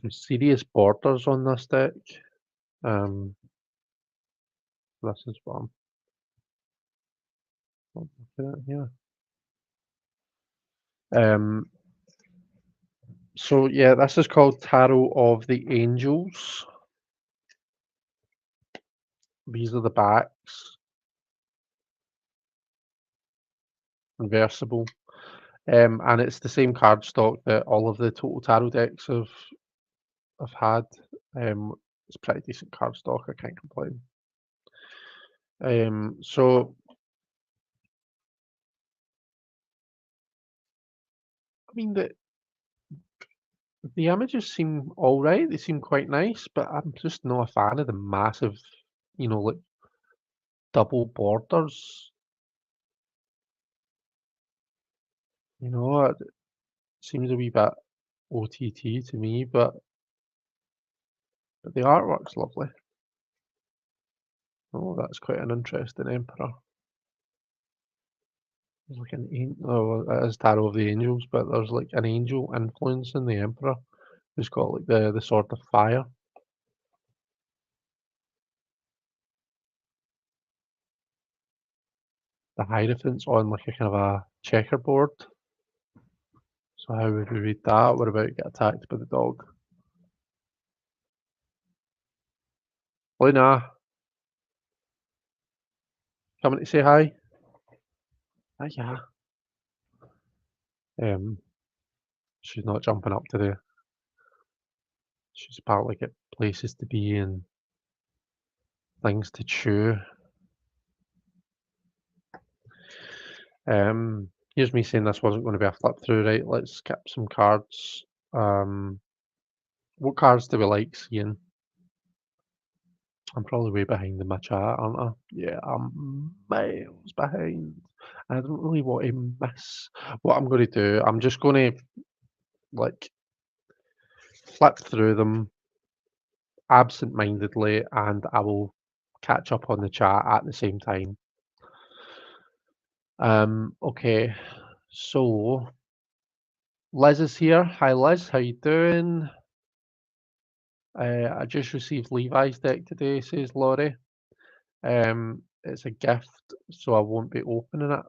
Some serious borders on this deck. This is what I'm looking at here. So yeah, this is called Tarot of the Angels. These are the backs, reversible. And it's the same card stock that all of the Total Tarot decks have had. It's pretty decent card stock, I can't complain. So I mean the images seem all right. They seem quite nice, but I'm just not a fan of the massive, like double borders. It seems a wee bit OTT to me, but the artwork's lovely. Oh, that's quite an interesting emperor. There's like it is Tarot of the Angels, but there's like an angel influence in the emperor who's got like the sword of fire. The Hierophant's on like a kind of a checkerboard. So how would we read that? What about get attacked by the dog? Luna, coming to say hi? Ah, yeah. Um, she's not jumping up to the. She's apparently got places to be and things to chew. Here's me saying this wasn't going to be a flip through, right? Let's skip some cards. What cards do we like seeing? I'm probably way behind in my chat, aren't I? Yeah, I'm miles behind. I don't really want to miss what I'm going to do. I'm just going to like flip through them absent-mindedly, and I will catch up on the chat at the same time. Okay, so Liz is here. Hi, Liz. How you doing? I just received Levi's deck today, says Laurie. It's a gift, so I won't be opening it.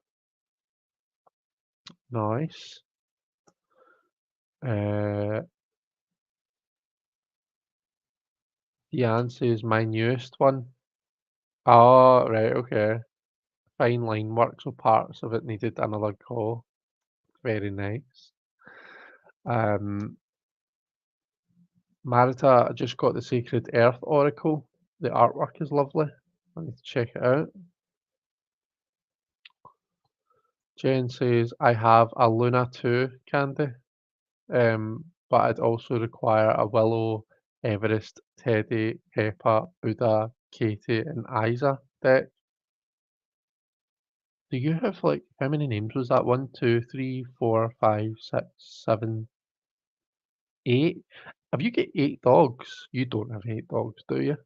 Nice. Uh, Deanne says my newest one. Oh, right, okay. Fine line work, so parts of it needed another call. Very nice. Um, Marita, I just got the Sacred Earth Oracle. The artwork is lovely. I need to check it out. Jen says, I have a Luna 2 candy, but I'd also require a Willow, Everest, Teddy, Peppa, Buddha, Katie, and Isa deck. Do you have like, how many names was that? One, two, three, four, five, six, seven, eight? Have you got eight dogs? You don't have eight dogs, do you?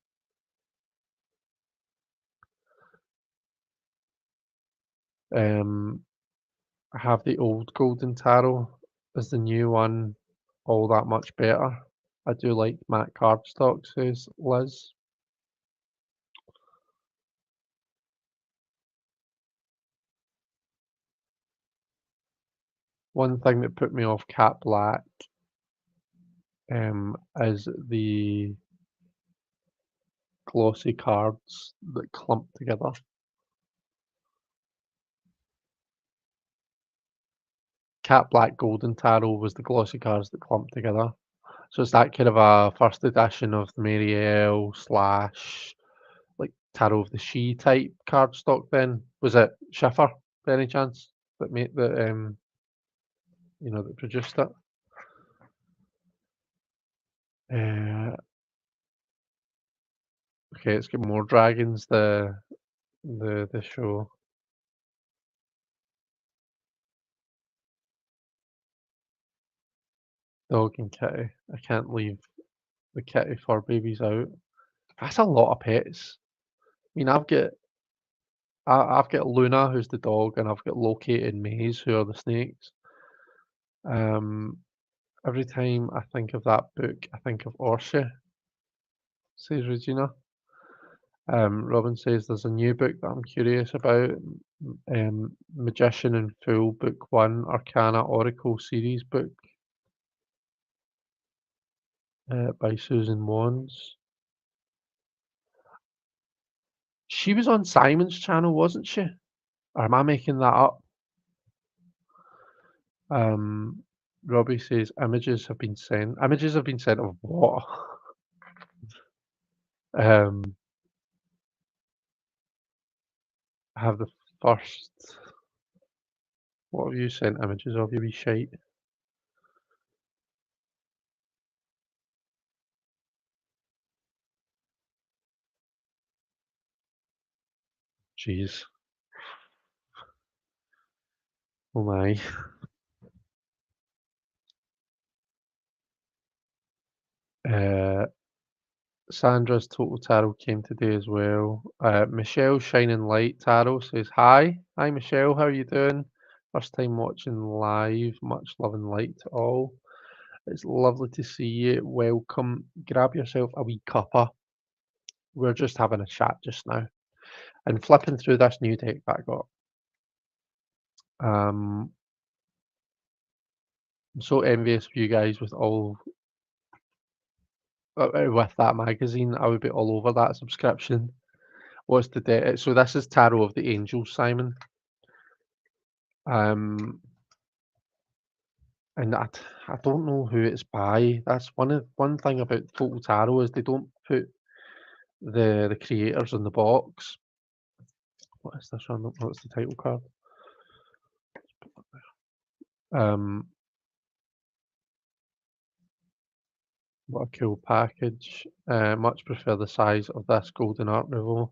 Um, I have the old Golden Tarot. Is the new one all that much better? I do like Matt Cardstock, says Liz. One thing that put me off Cat Black is the glossy cards that clump together. Cat Black Golden Tarot was the glossy cards that clump together. So it's that kind of a first edition of the Marielle slash like Tarot of the She type cardstock then. Was it Schiffer by any chance that made that produced it? Uh, okay, it's got more dragons, the show. Dog and kitty. I can't leave the kitty fur babies out. That's a lot of pets. I mean, I've got Luna, who's the dog, and I've got Loki and Maze, who are the snakes. Um, every time I think of that book, I think of Orsia, says Regina. Robin says there's a new book that I'm curious about. Magician and Fool, Book One, Arcana Oracle series book by Susan Wands. She was on Simon's channel, wasn't she? Or am I making that up? Um, Robbie says images have been sent. Images have been sent of what? Um, I have the first. What have you sent images of, you wee shite? Jeez. Oh my. Uh, Sandra's Total Tarot came today as well. Michelle Shining Light Tarot says hi. Hi Michelle, how are you doing? First time watching live. Much love and light to all. It's lovely to see you. Welcome. Grab yourself a wee cuppa. We're just having a chat just now and flipping through this new deck that I got. I'm so envious of you guys with with that magazine. I would be all over that subscription. What's the deck? So this is Tarot of the Angels, Simon. Um, and I don't know who it's by. That's one thing about Total Tarot is they don't put the creators in the box. What is this one? What's the title card? Um, what a cool package. Much prefer the size of this Golden Art Nouveau.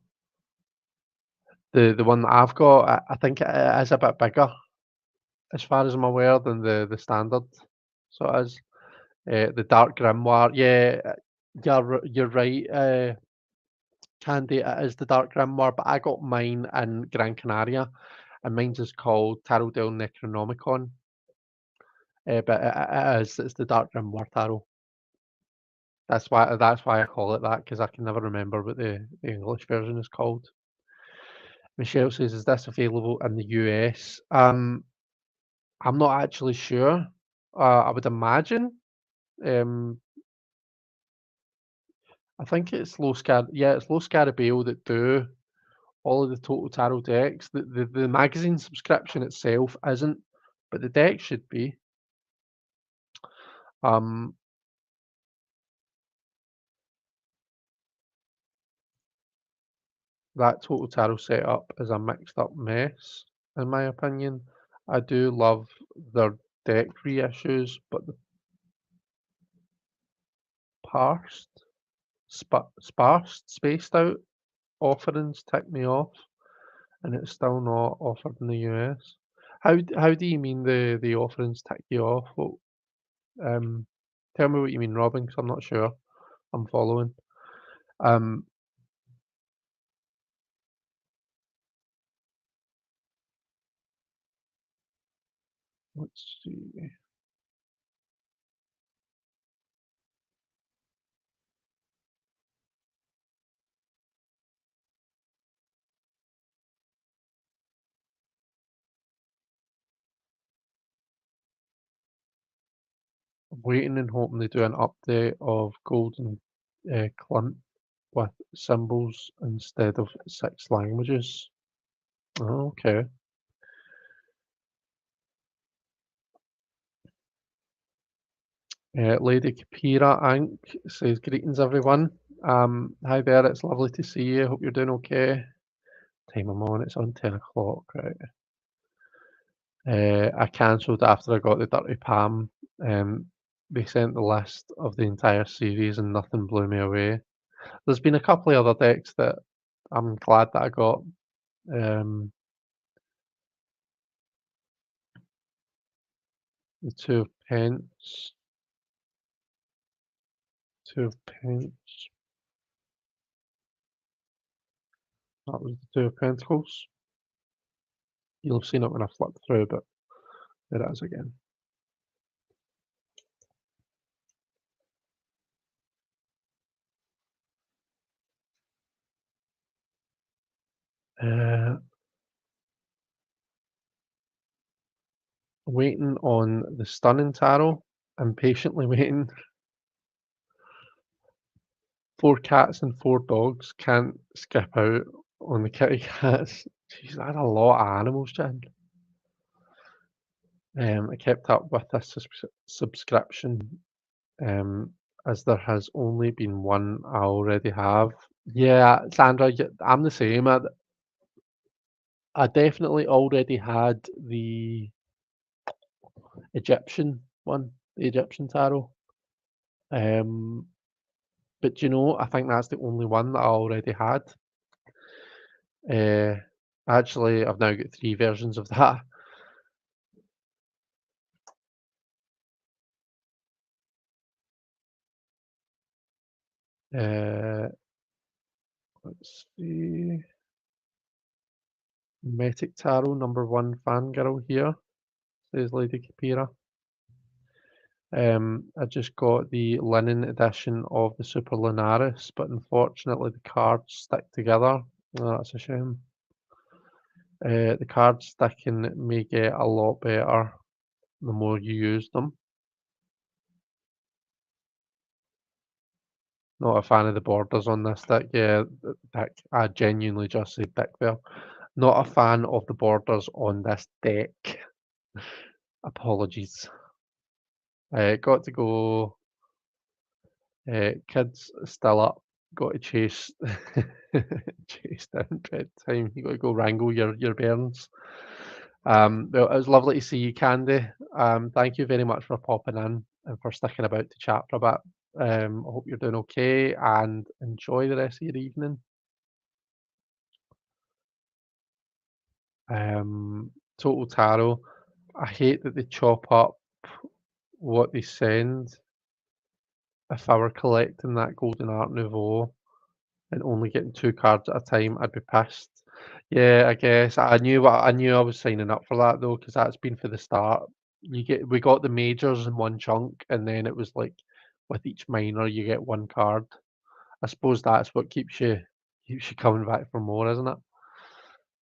The one that I've got, I think it is a bit bigger, as far as I'm aware, than the standard. So it is. The Dark Grimoire. Yeah, you're right, Candy. It is the Dark Grimoire, but I got mine in Gran Canaria, and mine's is called Tarot del Necronomicon. but it is, it's the Dark Grim War Tarot. That's why I call it that, because I can never remember what the English version is called. Michelle says, "Is this available in the US?" I'm not actually sure. I would imagine. Um, I think it's it's Los Scarabeo that do all of the Total Tarot decks. The magazine subscription itself isn't, but the deck should be. Um, that Total Tarot setup is a mixed up mess, in my opinion. I do love their deck reissues, but the parsed, spaced out offerings tick me off, and it's still not offered in the US. How do you mean the offerings tick you off? Well, um, tell me what you mean, Robin, because I'm not sure I'm following. Um, let's see. I'm waiting and hoping they do an update of Golden Clint with symbols instead of 6 languages. Oh, okay. Lady Kapira Inc. says, "Greetings, everyone. Hi there, it's lovely to see you. Hope you're doing okay." Time I'm on, it's on 10 o'clock, right? I cancelled after I got the Dirty Palm. They sent the list of the entire series and nothing blew me away. There's been a couple of other decks that I'm glad that I got. Um, the Two of Pence, that was the Two of Pentacles. You'll have seen it when I flip through, but there it is again. Uh, Waiting on the Stunning Tarot. Impatiently waiting. 4 cats and 4 dogs. Can't skip out on the kitty cats. Jeez, that's a lot of animals, Jen. I kept up with this subscription, um, as there has only been one I already have. Yeah, Sandra, I'm the same. I definitely already had the Egyptian one, the Egyptian tarot. Um, but I think that's the only one that I already had. Uh, Actually, I've now got 3 versions of that. Uh, let's see. Metic Tarot #1 fangirl here, says Lady Kapira. I just got the linen edition of the Super Lunaris, but unfortunately the cards stick together. Oh, that's a shame. The card sticking may get a lot better the more you use them. Not a fan of the borders on this deck. Yeah, deck. I genuinely just said deck there. Not a fan of the borders on this deck. Apologies. Got to go. Kids still up. Got to chase chase down bedtime. You got to go wrangle your bairns. Well, it was lovely to see you, Candy. Thank you very much for popping in and for sticking about to chat for a bit. I hope you're doing okay and enjoy the rest of your evening. Total Tarot. I hate that they chop up what they send. If I were collecting that Golden Art Nouveau and only getting 2 cards at a time, I'd be pissed. Yeah, I guess I knew I was signing up for that though, because that's been for the start. we got the majors in one chunk, and then it was like with each minor you get one card. I suppose that's what keeps you coming back for more, isn't it?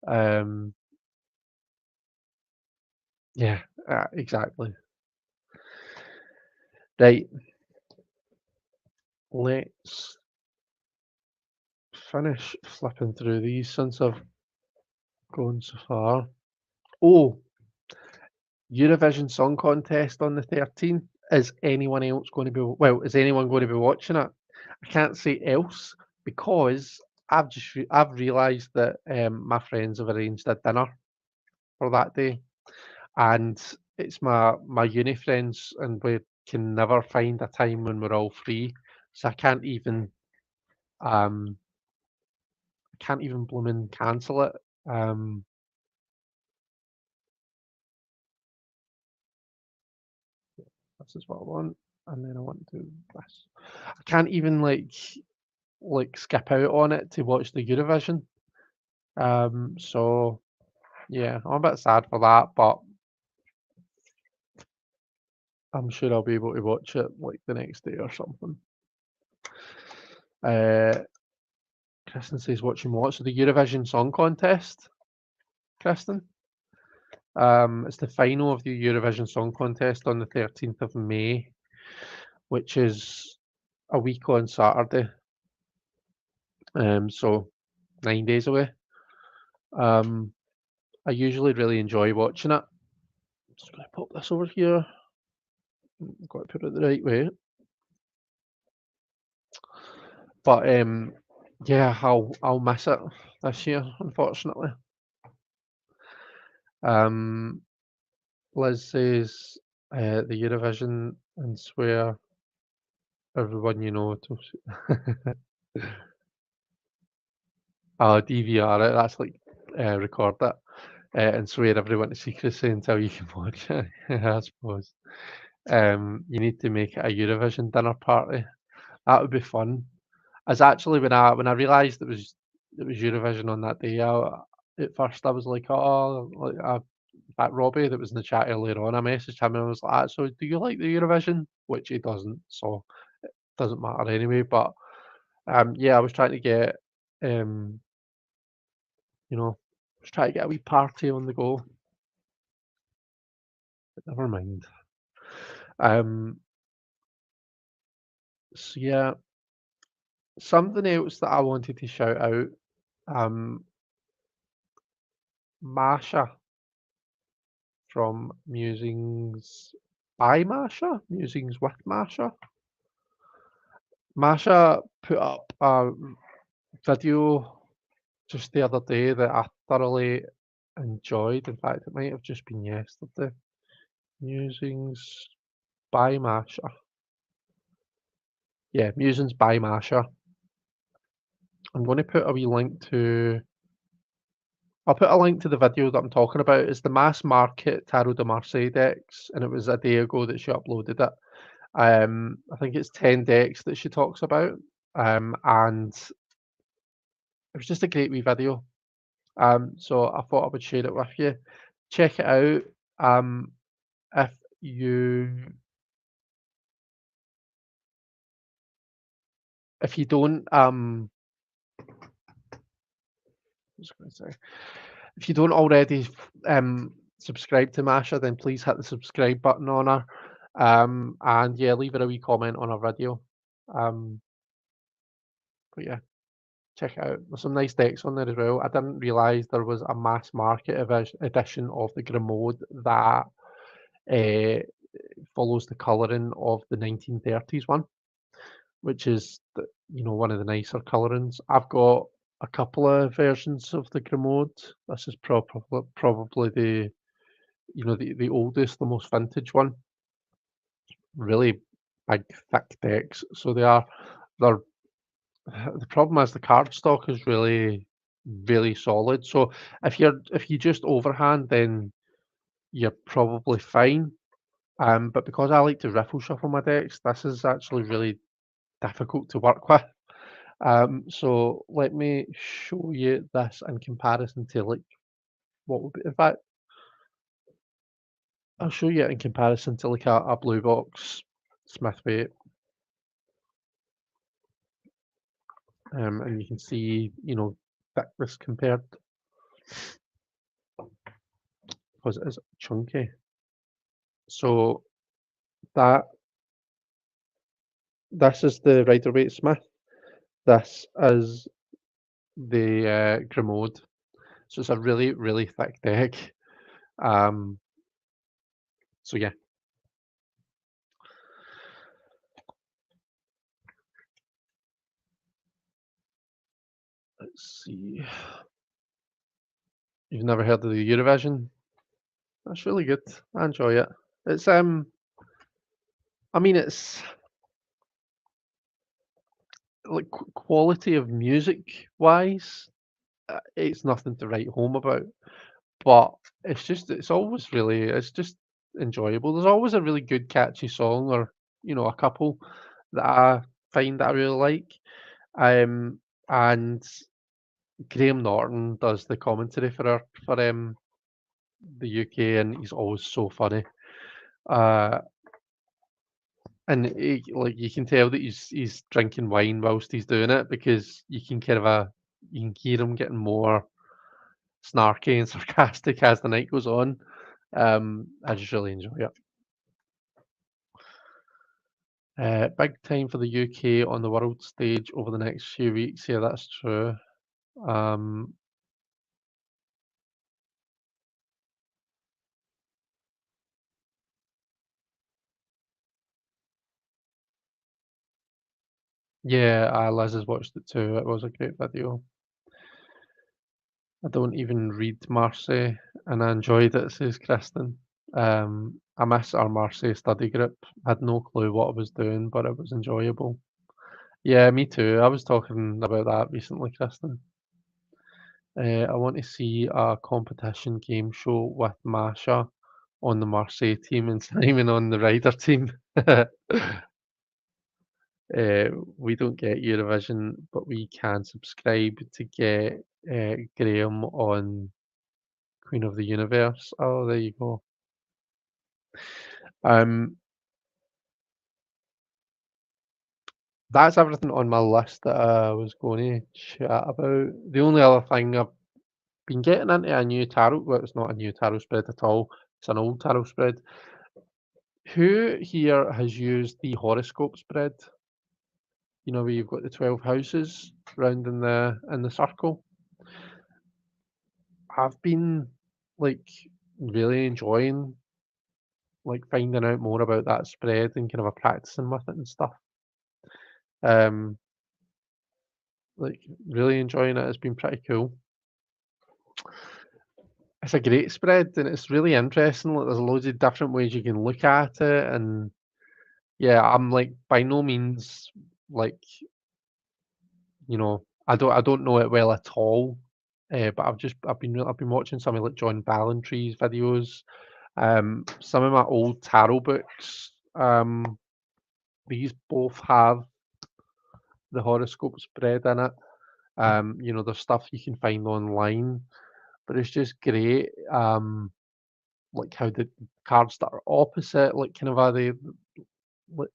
Um, yeah, exactly. Right, let's finish flipping through these since I've gone so far. Oh, Eurovision Song Contest on the 13th. Is anyone else going to be, well, is anyone going to be watching it? I can't say else because I've realised that my friends have arranged a dinner for that day, and it's my uni friends, and we can never find a time when we're all free, so um I can't even blooming cancel it. Um, this is what I want, and then I want to do this. I can't even like skip out on it to watch the Eurovision. So yeah, I'm a bit sad for that, but I'm sure I'll be able to watch it like the next day or something. Uh, Kristen says watching what? So the Eurovision Song Contest, Kristen. It's the final of the Eurovision Song Contest on the 13th of May, which is a week on Saturday. So 9 days away. Um, I usually really enjoy watching it. Just gonna pop this over here. Got to put it the right way. But yeah, I'll miss it this year, unfortunately. Um, Liz says the Eurovision and swear everyone you know to. DVR it. That's like record it and swear everyone to secrecy until you can watch it. I suppose. You need to make it a Eurovision dinner party. That would be fun. As actually when I realised it was Eurovision on that day, at first I was like, oh, like in fact Robbie that was in the chat earlier on, I messaged him and I was like, so do you like the Eurovision? Which he doesn't, so it doesn't matter anyway. But yeah, I was trying to get um, I was trying to get a wee party on the go, but never mind. Um, so yeah, something else that I wanted to shout out, um, Masha from Musings by Masha, Musings with Masha. Masha put up a video just the other day that I thoroughly enjoyed. In fact, it might have just been yesterday. Musings by Masha. Yeah, Musings by Masha. I'm going to put a wee link to. I'll put a link to the video that I'm talking about. It's the Mass Market Tarot de Marseille decks, and it was a day ago that she uploaded it. I think it's 10 decks that she talks about, and it was just a great wee video. So I thought I would share it with you. Check it out. Um, if you if you don't what was I going to say? If you don't already subscribe to Masha, then please hit the subscribe button on her. And yeah, leave her a wee comment on her video. Um, but yeah, check it out. There's some nice decks on there as well. I didn't realise there was a mass market edition of the Grimode that uh, follows the colouring of the 1930s one, which is one of the nicer colourings. I've got a couple of versions of the Grimode. This is probably the oldest, the most vintage one. Really big, thick decks. So they're the problem is the card stock is really, really solid. So if you just overhand, then you're probably fine. But because I like to riffle shuffle my decks, this is actually really difficult to work with. So let me show you this in comparison to like what would be. In fact, I'll show you it in comparison to like a blue box Smith weight, and you can see, thickness compared because it is chunky. So that this is the Rider Waite Smith. This is the Grimaud. So it's a really, really thick deck. Um, so yeah, let's see. You've never heard of the Eurovision? That's really good. I enjoy it. It's I mean it's like quality of music wise, it's nothing to write home about. But it's always really it's just enjoyable. There's always a really good catchy song or, a couple that I find that I really like. And Graham Norton does the commentary for the UK, and he's always so funny. Uh, and like you can tell that he's drinking wine whilst he's doing it because you can you can hear him getting more snarky and sarcastic as the night goes on. I just really enjoy it. Big time for the UK on the world stage over the next few weeks. Yeah, that's true. Um, yeah, Liz has watched it too. It was a great video. I don't even read Marseille, and I enjoyed it, says Kristen. I miss our Marseille study group. I had no clue what I was doing, but it was enjoyable. Yeah, me too. I was talking about that recently, Kristen. I want to see a competition game show with Masha on the Marseille team and Simon on the Ryder team. We don't get Eurovision, but we can subscribe to get Graham on Queen of the Universe. Oh, there you go. Um, that's everything on my list that I was going to chat about. The only other thing I've been getting into a new tarot, well, it's not a new tarot spread at all. It's an old tarot spread. Who here has used the horoscope spread? Where you've got the 12 houses round in the circle. I've been like really enjoying like finding out more about that spread and kind of a practicing with it and stuff. Um, like really enjoying it. It's been pretty cool. It's a great spread and it's really interesting. Like there's loads of different ways you can look at it, and yeah, I'm like by no means like I don't know it well at all. But I've been watching some of like John Ballantyre's videos. Some of my old tarot books. These both have the horoscope spread in it. There's stuff you can find online, but it's just great. Like how the cards that are opposite, like kind of are they like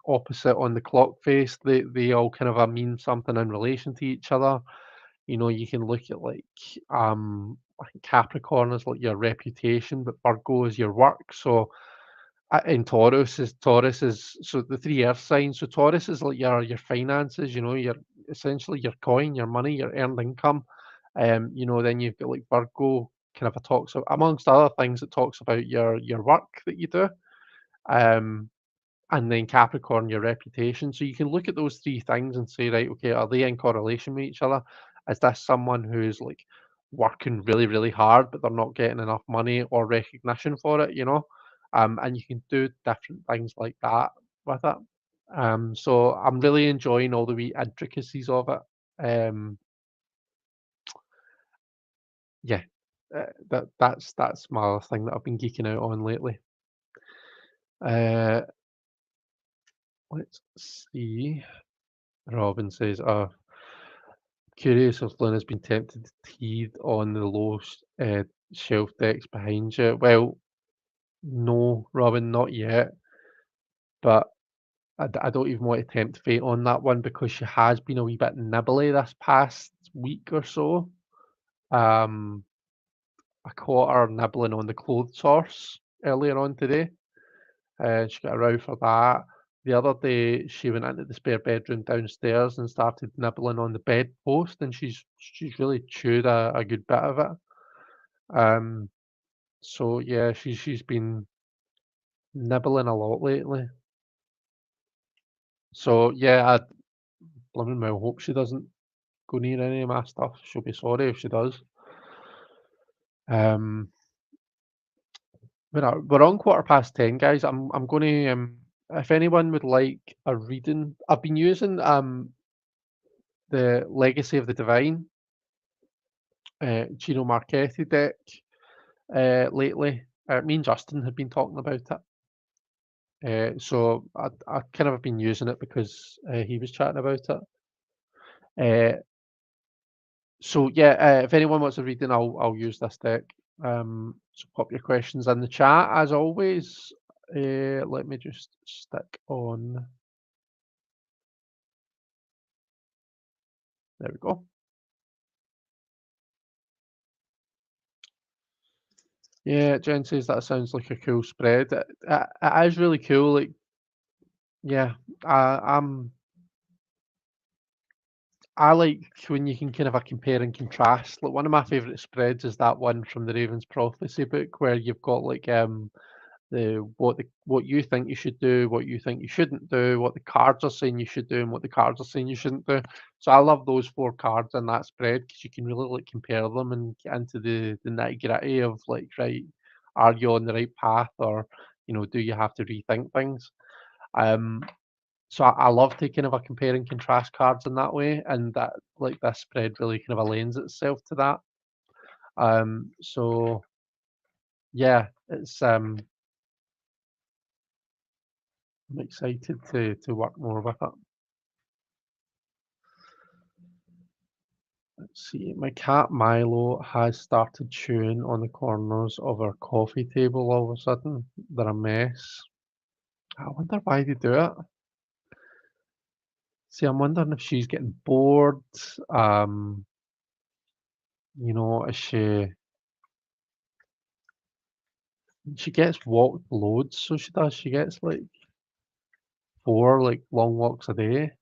opposite on the clock face? They all kind of mean something in relation to each other. You can look at I think Capricorn is like your reputation, but Virgo is your work. So in Taurus is so the three earth signs. So Taurus is like your finances, your essentially your coin, your money, your earned income. Then you've got like Virgo, kind of a talks amongst other things, it talks about your work that you do. Um, and then Capricorn, your reputation. So you can look at those three things and say, right, okay, are they in correlation with each other? Is this someone who's like working really, really hard, but they're not getting enough money or recognition for it? And you can do different things like that with it. So I'm really enjoying all the wee intricacies of it. Yeah, that's my other thing that I've been geeking out on lately. Uh, let's see. Robin says, curious if Lynn has been tempted to teed on the low shelf decks behind you. Well, No, Robin, not yet, but I don't even want to tempt fate on that one because she has been a wee bit nibbly this past week or so. Um, I caught her nibbling on the clothes horse earlier on today. She got a row for that. The other day, she went into the spare bedroom downstairs and started nibbling on the bedpost, and she's really chewed a good bit of it. Um, so yeah, she's been nibbling a lot lately. So yeah, I blimmin' well hope she doesn't go near any of my stuff. She'll be sorry if she does. Um, we're on 10:15, guys. I'm going to if anyone would like a reading, I've been using the Legacy of the Divine Gino Marchetti deck lately. Me and Justin had been talking about it. So I kind of have been using it because he was chatting about it. So yeah, if anyone wants a reading, I'll use this deck. So pop your questions in the chat as always. Let me just stick on. There we go. Yeah, Jen says that sounds like a cool spread. It is really cool. Like, yeah, I, I'm I like when you can kind of a compare and contrast. Like one of my favourite spreads is that one from the Raven's Prophecy book where you've got like the what you think you should do, what you think you shouldn't do, what the cards are saying you should do, and what the cards are saying you shouldn't do. So I love those four cards in that spread because you can really like compare them and get into the nitty gritty of like, right, are you on the right path, or do you have to rethink things? Um, so I love taking of a compare and contrast cards in that way, and that like this spread really kind of lends itself to that. So yeah, I'm excited to work more with it. Let's see, my cat Milo has started chewing on the corners of our coffee table all of a sudden. They're a mess. I wonder why they do it. See, I'm wondering if she's getting bored. Um, is she gets walked loads, so she does. She gets like 4 like long walks a day.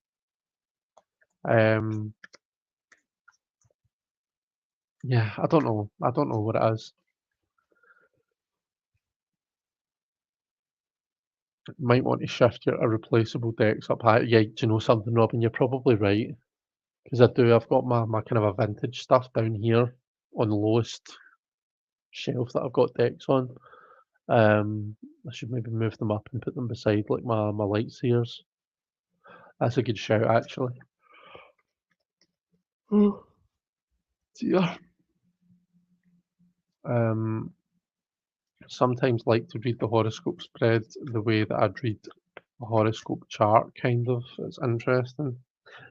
Um, yeah, I don't know. I don't know what it is. Might want to shift your replaceable decks up high. Yeah, do you know something, Robin? You're probably right. Because I do. I've got my kind of a vintage stuff down here on the lowest shelf that I've got decks on. I should maybe move them up and put them beside like my light seers. That's a good shout, actually. Oh dear. Um, sometimes like to read the horoscope spread the way that I'd read a horoscope chart, kind of. It's interesting.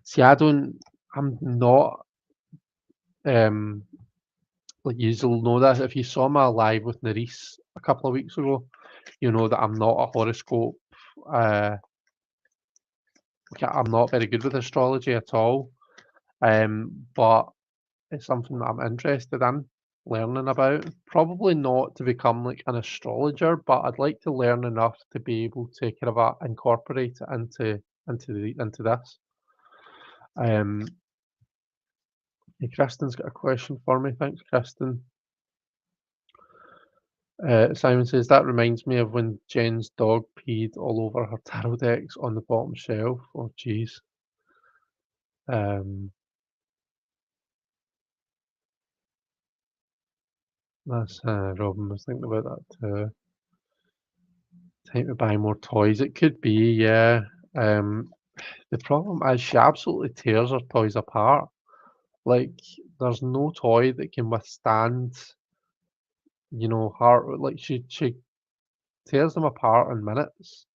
See, I'm not, um, like, you'll know that if you saw my live with Nerys a couple of weeks ago, you know that I'm not a horoscope, uh, I'm not very good with astrology at all. But it's something that I'm interested in learning about. Probably not to become like an astrologer, but I'd like to learn enough to be able to kind of incorporate it into this. Um, hey, Kristen's got a question for me. Thanks, Kristen. Simon says that reminds me of when Jen's dog peed all over her tarot decks on the bottom shelf. Oh, jeez. Um, that's Robin was thinking about that too. Time to buy more toys. It could be, yeah. Um, the problem is she absolutely tears her toys apart. Like, there's no toy that can withstand, her. Like, she tears them apart in minutes.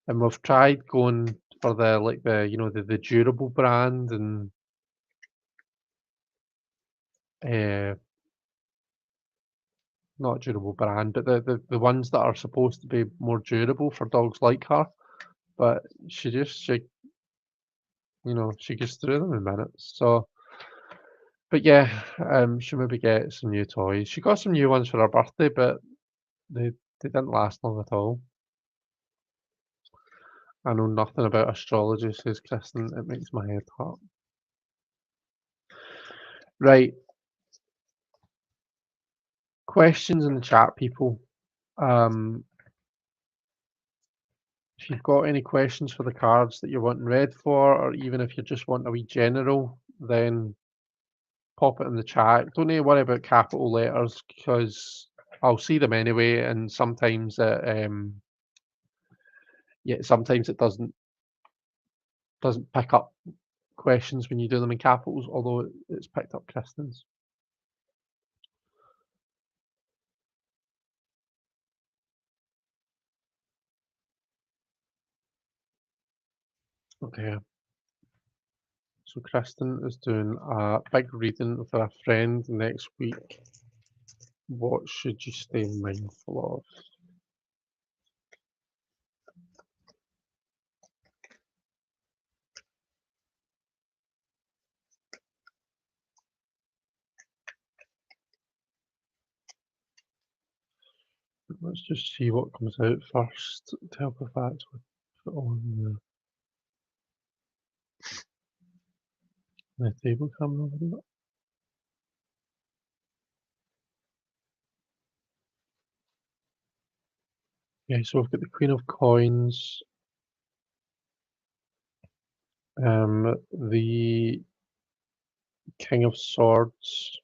And we've tried going for the durable brand, and uh, not durable brand, but the ones that are supposed to be more durable for dogs like her. But she gets through them in minutes. So, but yeah, she maybe get some new toys. She got some new ones for her birthday, but they didn't last long at all. I know nothing about astrology, says Kristen. It makes my head hurt. Right, questions in the chat, people. Um, if you've got any questions for the cards that you're wanting read for, or even if you just want a wee general, then pop it in the chat. Don't need to worry about capital letters because I'll see them anyway, and sometimes it doesn't pick up questions when you do them in capitals, although it's picked up Kristen's. Okay, so Kristen is doing a big reading for a friend next week. What should you stay mindful of? Let's just see what comes out first to help with that. So put on the table camera over there. Okay, so we've got the Queen of Coins, the King of Swords,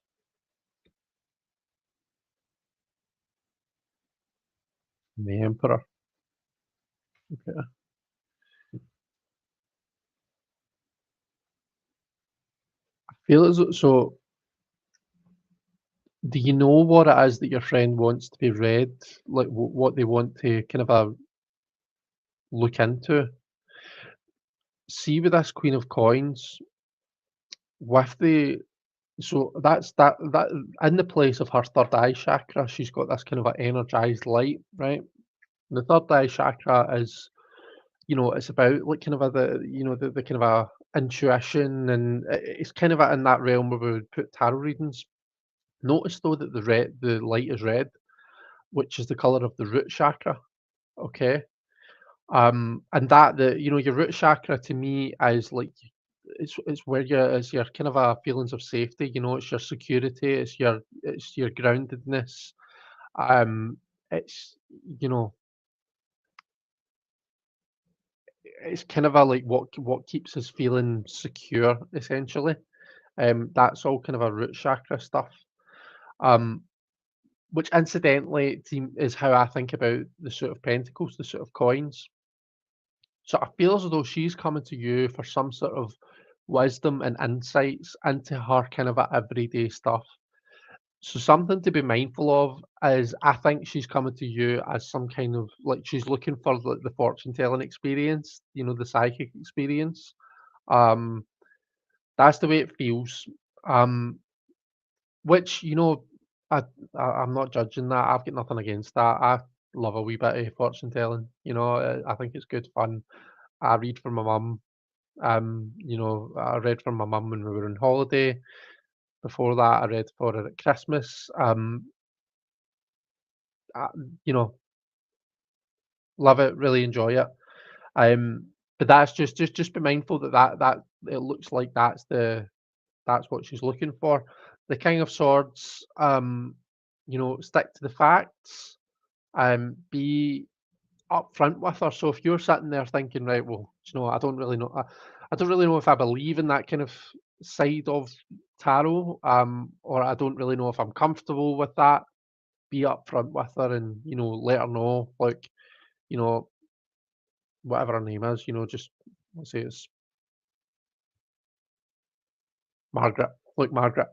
and the Emperor. Okay. I feel as though, so do you know what it is that your friend wants to be read? Like what they want to kind of look into? See with this Queen of Coins, with the so that in the place of her third eye chakra, she's got this kind of an energized light, right? And the third eye chakra is, it's about like kind of the kind of a intuition, and it's kind of in that realm where we would put tarot readings. Notice though that the light is red, which is the color of the root chakra. Okay. And that your root chakra to me is like it's where it's your kind of a feelings of safety. It's your security, it's your groundedness. It's you know it's kind of a like what keeps us feeling secure essentially. That's all kind of a root chakra stuff. Um, which incidentally is how I think about the suit of pentacles, the suit of coins. So I feel as though she's coming to you for some sort of wisdom and insights into her kind of a everyday stuff. So something to be mindful of is I think she's coming to you as some kind of like she's looking for the fortune telling experience, the psychic experience. Um, that's the way it feels. Um, which I, I'm not judging that. I've got nothing against that. I love a wee bit of fortune telling. I think it's good fun. I read for my mum. I read for my mum when we were on holiday. Before that, I read for her at Christmas. I, you know, love it, really enjoy it. But that's just be mindful that it looks like that's what she's looking for. The King of Swords, stick to the facts. Be upfront with her. So if you're sitting there thinking, right, well, I don't really know. I don't really know if I believe in that kind of side of tarot, or I don't really know if I'm comfortable with that. Be upfront with her and let her know, like you know, whatever her name is, just let's say it's Margaret. Look, Margaret,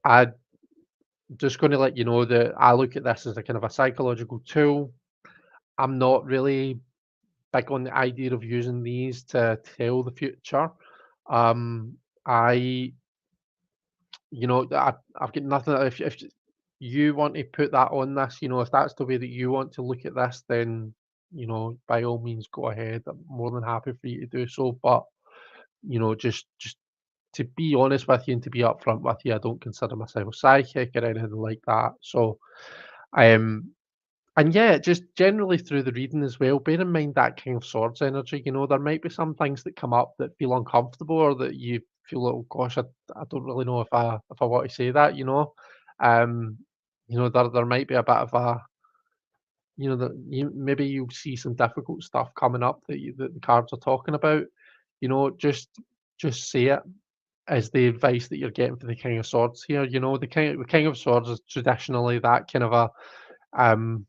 I'm just going to let you know that I look at this as a kind of a psychological tool. I'm not really big on the idea of using these to tell the future. Um, I, I've got nothing. If you want to put that on this, if that's the way that you want to look at this, then, by all means go ahead. I'm more than happy for you to do so. But, just to be honest with you and to be upfront with you, I don't consider myself psychic or anything like that. So, um, and yeah, just generally through the reading as well, bear in mind that King of Swords energy, there might be some things that come up that feel uncomfortable or that you feel, oh gosh, I don't really know if I want to say that, Um, there might be a bit of a, that maybe you'll see some difficult stuff coming up that the cards are talking about, just say it as the advice that you're getting for the King of Swords here. The King of Swords is traditionally that kind of a um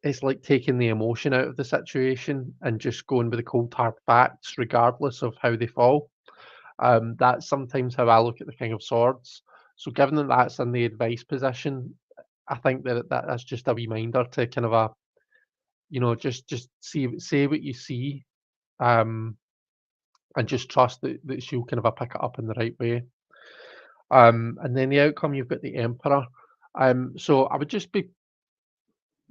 it's like taking the emotion out of the situation and just going with the cold hard facts, regardless of how they fall. That's sometimes how I look at the King of Swords. So, given that that's in the advice position, I think that's just a reminder to kind of just say what you see, um, and just trust that she'll kind of pick it up in the right way. And then the outcome, you've got the Emperor. So I would just be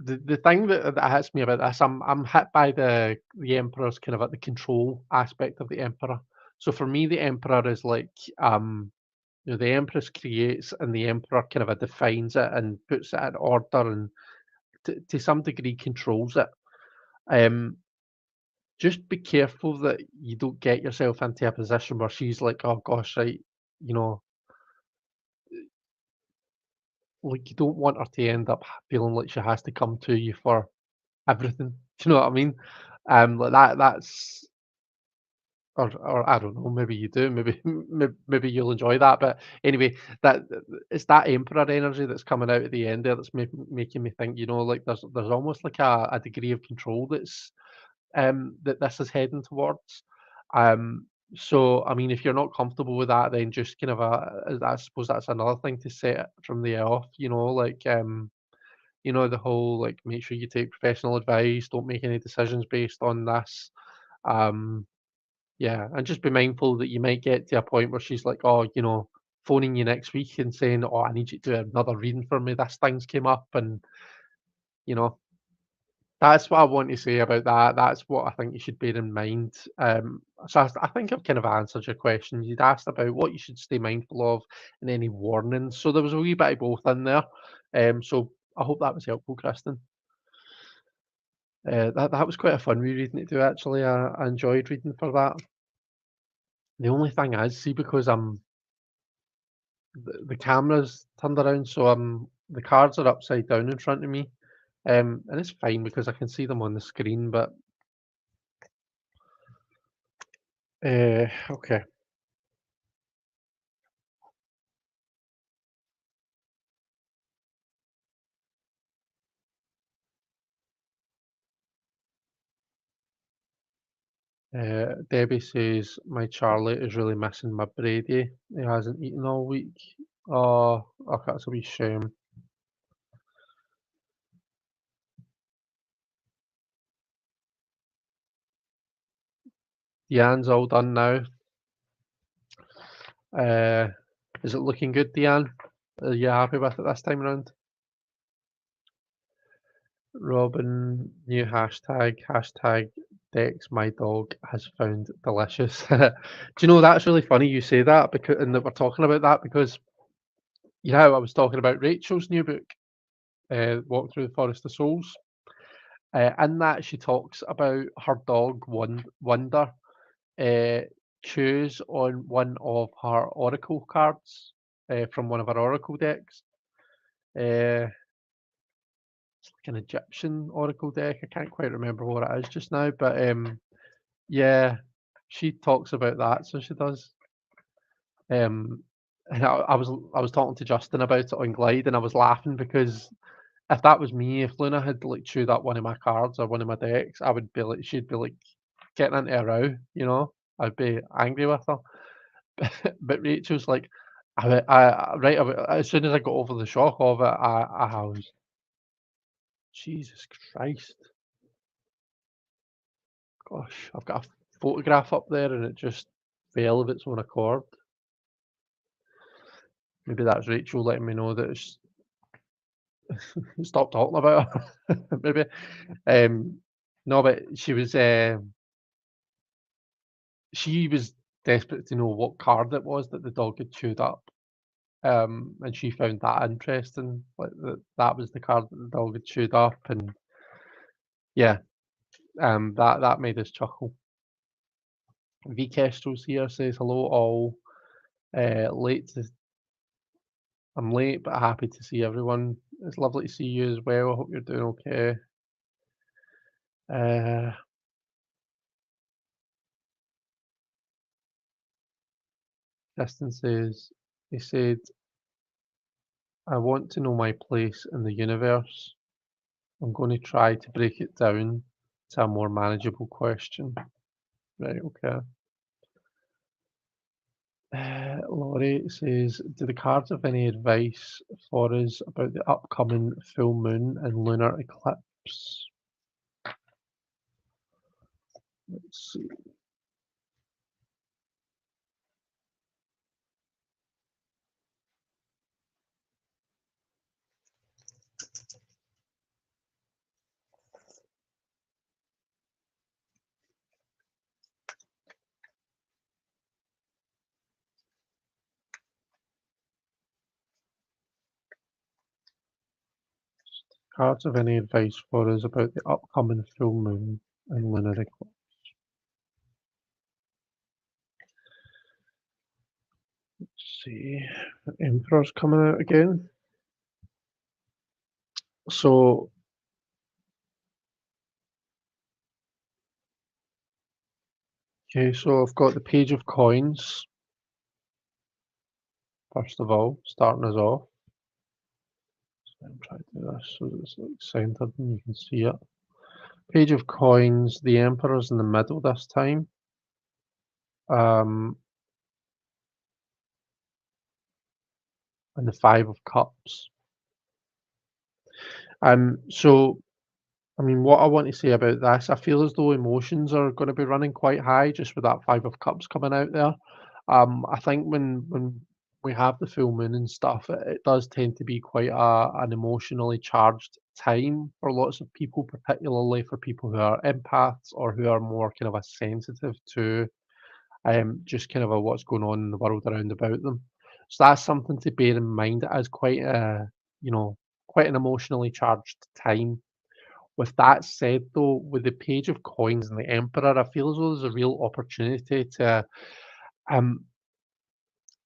the thing that hits me about this, I'm hit by the Emperor's kind of at the control aspect of the Emperor. So for me, the Emperor is like the Empress creates and the Emperor kind of defines it and puts it in order and to some degree controls it. Um, just be careful that you don't get yourself into a position where she's like, oh gosh, right, you know, like you don't want her to end up feeling like she has to come to you for everything. Do you know what I mean? Like that's or I don't know, maybe you do, maybe maybe you'll enjoy that. But anyway, it's that Emperor energy that's coming out at the end there that's making me think, like there's almost like a degree of control that this is heading towards. Um, so I mean, if you're not comfortable with that, then just kind of I suppose that's another thing to set it from the off. Like the whole like make sure you take professional advice, don't make any decisions based on this. Um, yeah, and just be mindful that you might get to a point where she's like, "Oh, phoning you next week and saying, 'Oh, I need you to do another reading for me. This thing's came up.'" And, you know, that's what I want to say about that. That's what I think you should bear in mind. So I think I've kind of answered your question. You'd asked about what you should stay mindful of and any warnings. So there was a wee bit of both in there. So I hope that was helpful, Kristen. That was quite a fun reading to do, actually. I enjoyed reading for that. The only thing is, see, because the camera's turned around, so the cards are upside down in front of me. And it's fine because I can see them on the screen, but okay. Debbie says my Charlie is really missing my Brady. He hasn't eaten all week. Oh, okay, that's a wee shame. Deanne's all done now. Uh, is it looking good, Deanne? Are you happy with it this time around? Robin, new hashtag Dex, my dog has found delicious. Do you know that's really funny you say that because and that we're talking about that because I was talking about Rachel's new book, Walk Through the Forest of Souls. In that she talks about her dog Wonder uh, chews on one of her oracle cards from one of her oracle decks. Uh, it's like an Egyptian oracle deck. I can't quite remember what it is just now, but yeah, she talks about that, so she does. And I was talking to Justin about it on Glide, and I was laughing because if that was me, if Luna had like chewed up one of my cards or one of my decks, I would be like, she'd be like getting into a row. I'd be angry with her. But Rachel's like, right as soon as I got over the shock of it, I was, Jesus Christ, gosh, I've got a photograph up there and it just fell of its own accord. Maybe that's Rachel letting me know that stop talking about her, maybe. Um, no, but she was desperate to know what card it was that the dog had chewed up. And she found that interesting, like that was the card that the dog had chewed up, and yeah, that made us chuckle. V Kestrel's here says hello all. Late to, I'm late but happy to see everyone. It's lovely to see you as well. I hope you're doing okay. Uh, Kristen says he said I want to know my place in the universe. I'm going to try to break it down to a more manageable question. Right, okay. Laurie says, do the cards have any advice for us about the upcoming full moon and lunar eclipse? Let's see. Cards have any advice for us about the upcoming full moon and lunar eclipse? Let's see. The Emperor's coming out again. So, okay, so I've got the Page of Coins, first of all, starting us off. So I'm trying to do this so that it's like centered and you can see it. Page of Coins, the Emperor's in the middle this time. Um, and the Five of Cups. So I mean, what I want to say about this, I feel as though emotions are going to be running quite high just with that Five of Cups coming out there. I think when we have the full moon and stuff, it does tend to be quite an emotionally charged time for lots of people, particularly for people who are empaths or who are more kind of a sensitive to just kind of what's going on in the world around about them. So that's something to bear in mind. It is quite you know, quite an emotionally charged time. With that said, though, with the Page of Coins and the Emperor, I feel as though there's a real opportunity to, um,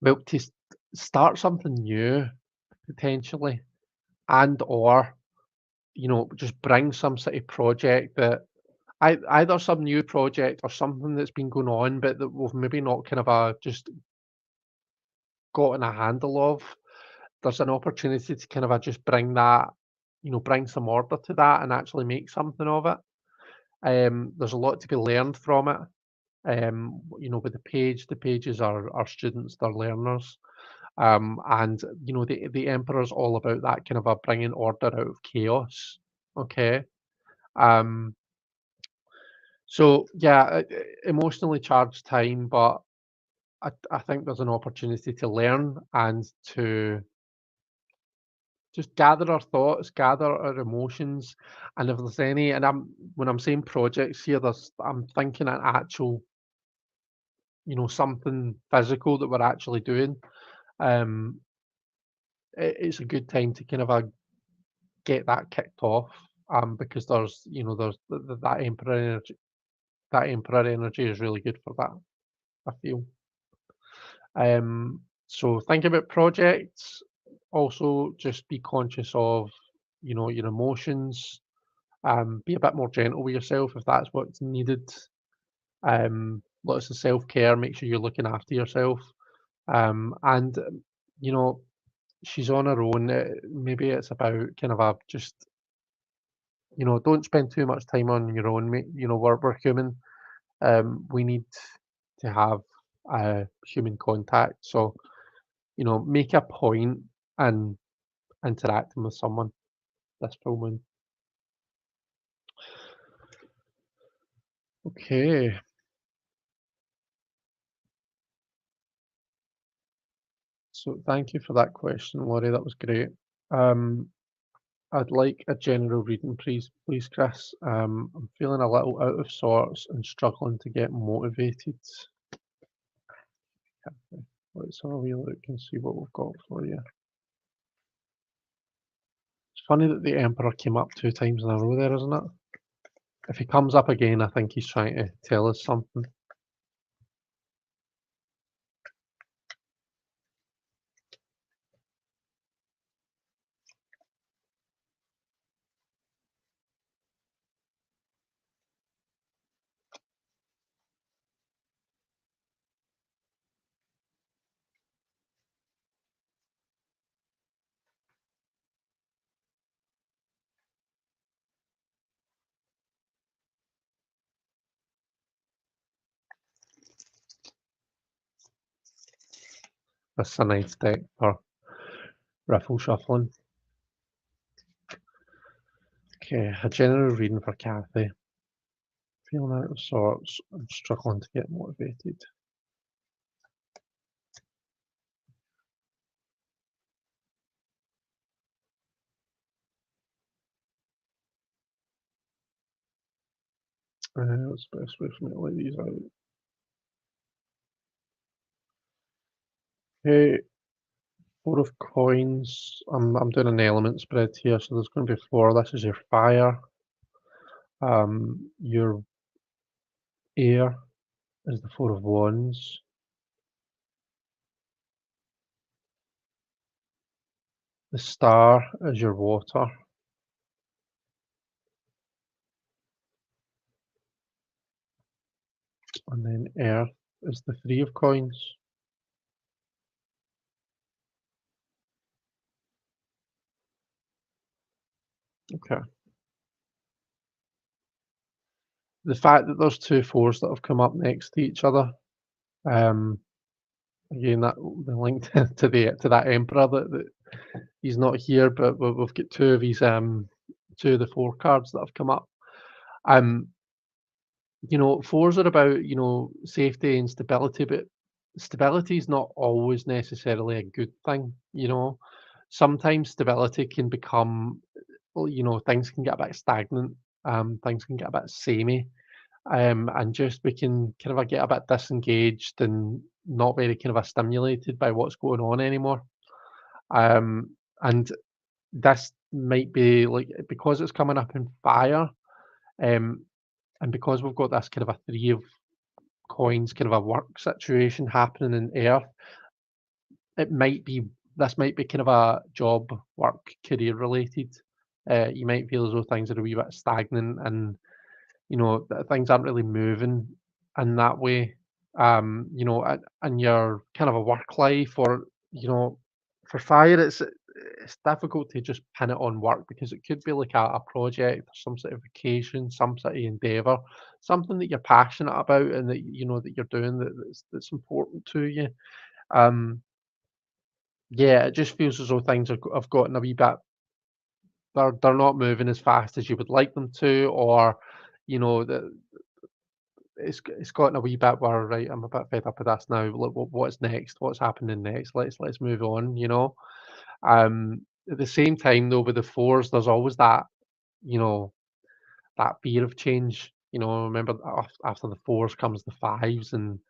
well, start something new potentially, and or just bring some sort of project that either some new project or something that's been going on, but that we've maybe not kind of just gotten a handle of. There's an opportunity to kind of just bring that, bring some order to that and actually make something of it. There's a lot to be learned from it. With the pages are students, they're learners. And the Emperor's all about that kind of a bringing order out of chaos. Okay. Um, so yeah, emotionally charged time, but I think there's an opportunity to learn and to just gather our thoughts, gather our emotions, and if there's any, and when I'm saying projects here, I'm thinking an actual, something physical that we're actually doing. Um, it's a good time to kind of get that kicked off, because there's that emperor energy. That emperor energy is really good for that. I feel. So think about projects. Also, just be conscious of your emotions. Be a bit more gentle with yourself if that's what's needed. Lots of self care. Make sure you're looking after yourself. And you know, she's on her own. Maybe it's about kind of a just don't spend too much time on your own, mate. We're human. We need to have human contact. So make a point and interacting with someone this full moon. Okay. So thank you for that question, Laurie. That was great. Um, I'd like a general reading, please, Chris. I'm feeling a little out of sorts and struggling to get motivated. Let's have a wee look and see what we've got for you. It's funny that the Emperor came up 2 times in a row there, isn't it? If he comes up again, I think he's trying to tell us something. This is a nice deck for riffle shuffling. Okay, a general reading for Kathy. Feeling out of sorts and struggling to get motivated. What's the best way for me to lay these out? Okay, 4 of coins. I'm doing an element spread here, so there's going to be 4. This is your fire. Your air is the 4 of wands. The star is your water. And then earth is the 3 of coins. Okay. The fact that there's 2 fours that have come up next to each other, um, again, that the link to that emperor that he's not here, but we've got 2 of his 2 of the 4 cards that have come up. Um, fours are about, safety and stability, but stability is not always necessarily a good thing. Sometimes stability can become, well, things can get a bit stagnant, things can get a bit samey, and just we can kind of get a bit disengaged and not very kind of stimulated by what's going on anymore. And this might be like because it's coming up in fire, um, and because we've got this kind of a 3 of coins, kind of a work situation happening in Earth, it might be this might be kind of a job, work, career related. You might feel as though things are a wee bit stagnant and that things aren't really moving in that way. And your kind of a work life or for fire, it's difficult to just pin it on work because it could be like a project, some sort of vacation, some sort of endeavor, something that you're passionate about and that that you're doing that's important to you. Um, yeah, it just feels as though things have gotten a wee bit. They're not moving as fast as you would like them to, or that it's gotten a wee bit where right, I'm a bit fed up with this now. Look, what's next? What's happening next? Let's move on. At the same time, though, with the fours, there's always you know that fear of change. Remember after the fours comes the fives, and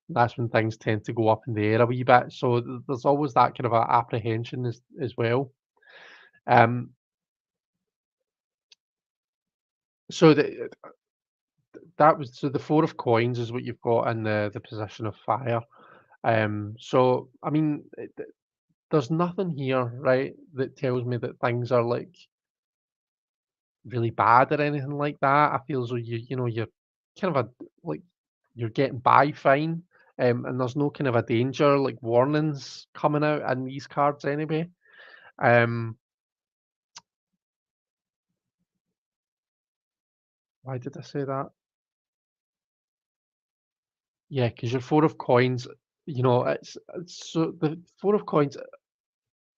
that's when things tend to go up in the air a wee bit. So there's always that kind of a apprehension as well. Um, so the 4 of coins is what you've got in the position of fire. So I mean, there's nothing here, right, that tells me that things are like really bad or anything like that. I feel as though you're kind of like you're getting by fine, and there's no kind of a danger like warnings coming out in these cards anyway. Um, why did I say that? Yeah, because your 4 of coins, it's so the 4 of coins,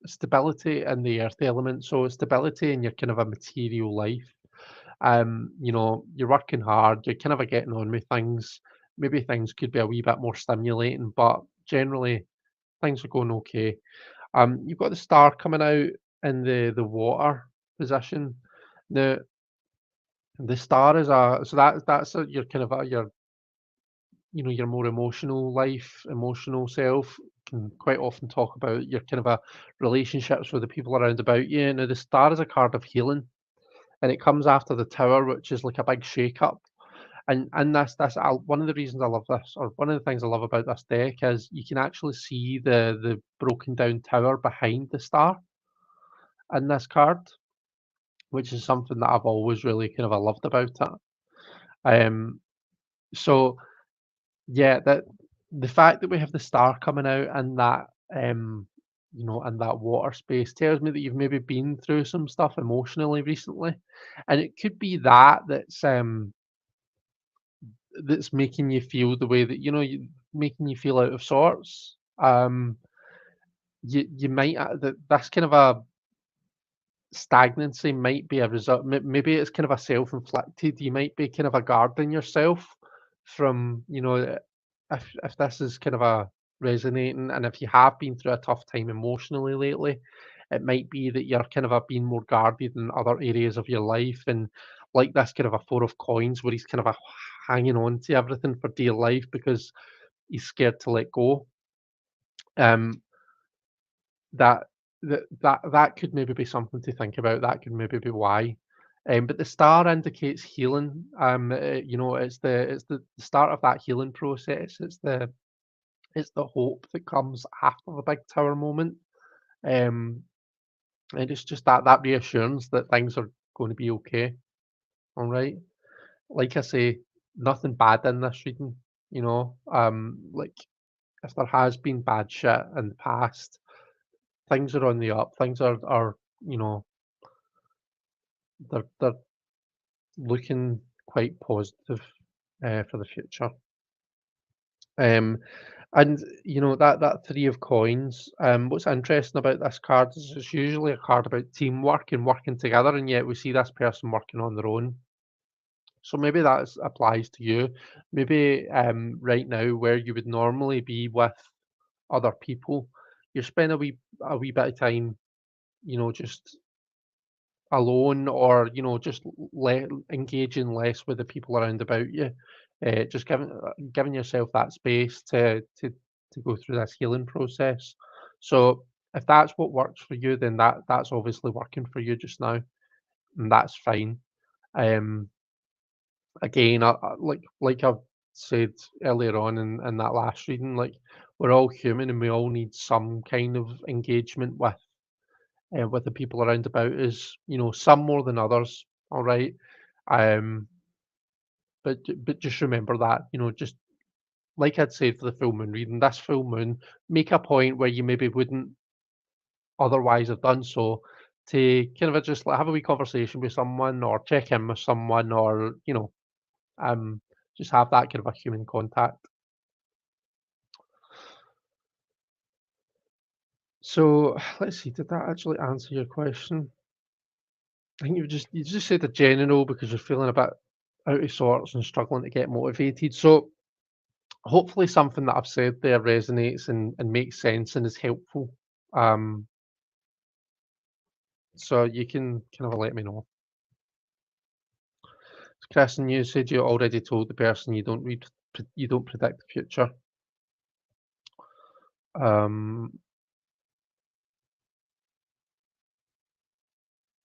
stability in the earth element, so stability in your kind of a material life. You're working hard, you're kind of a getting on with things. Maybe things could be a wee bit more stimulating, but generally things are going okay. You've got the star coming out in the water. position. Now, the star is a so that's your kind of your your more emotional life, emotional self can quite often talk about your kind of a relationships with the people around about you. Now, the star is a card of healing, and it comes after the tower, which is like a big shake up. And one of the reasons I love this, or one of the things I love about this deck, is you can actually see the broken down tower behind the star in this card, which is something that I've always really kind of loved about it. Um, so yeah, that the fact that we have the star coming out and that in that water space tells me that you've maybe been through some stuff emotionally recently, and it could be that that's making you feel the way that making you feel out of sorts. You might that that's kind of a stagnancy might be a result. Maybe it's kind of a self-inflicted. You might be kind of a guarding yourself from if this is kind of a resonating, and if you have been through a tough time emotionally lately, it might be that you're kind of being more guarded in other areas of your life, and like this kind of a four of coins where he's kind of hanging on to everything for dear life because he's scared to let go. Um, that that could maybe be something to think about. That could maybe be why. But the star indicates healing. It's the start of that healing process. It's the hope that comes after the big tower moment. Um, and it's just that reassurance that things are going to be okay. All right. Like I say, nothing bad in this reading. Like if there has been bad shit in the past, things are on the up. Things are they're looking quite positive for the future. Um, and that three of coins. What's interesting about this card is it's usually a card about teamwork and working together, and yet we see this person working on their own. So maybe that applies to you. Maybe right now, where you would normally be with other people, you're spending a wee bit of time, just alone, or just engaging less with the people around about you, just giving yourself that space to go through this healing process. So if that's what works for you, then that's obviously working for you just now, and that's fine. um Again, like I've said earlier on in that last reading, like, we're all human and we all need some kind of engagement with the people around about us, some more than others, all right? Um, but just remember that, just like I'd said for the full moon reading, this full moon, make a point where you maybe wouldn't otherwise have done so to kind of just like have a wee conversation with someone or check in with someone, or um, just have that kind of a human contact. So let's see, did that actually answer your question? I think you just said the general because you're feeling a bit out of sorts and struggling to get motivated. So hopefully something that I've said there resonates and makes sense and is helpful. Um, so you can kind of let me know. Kristen, you said you already told the person you don't predict the future. Um,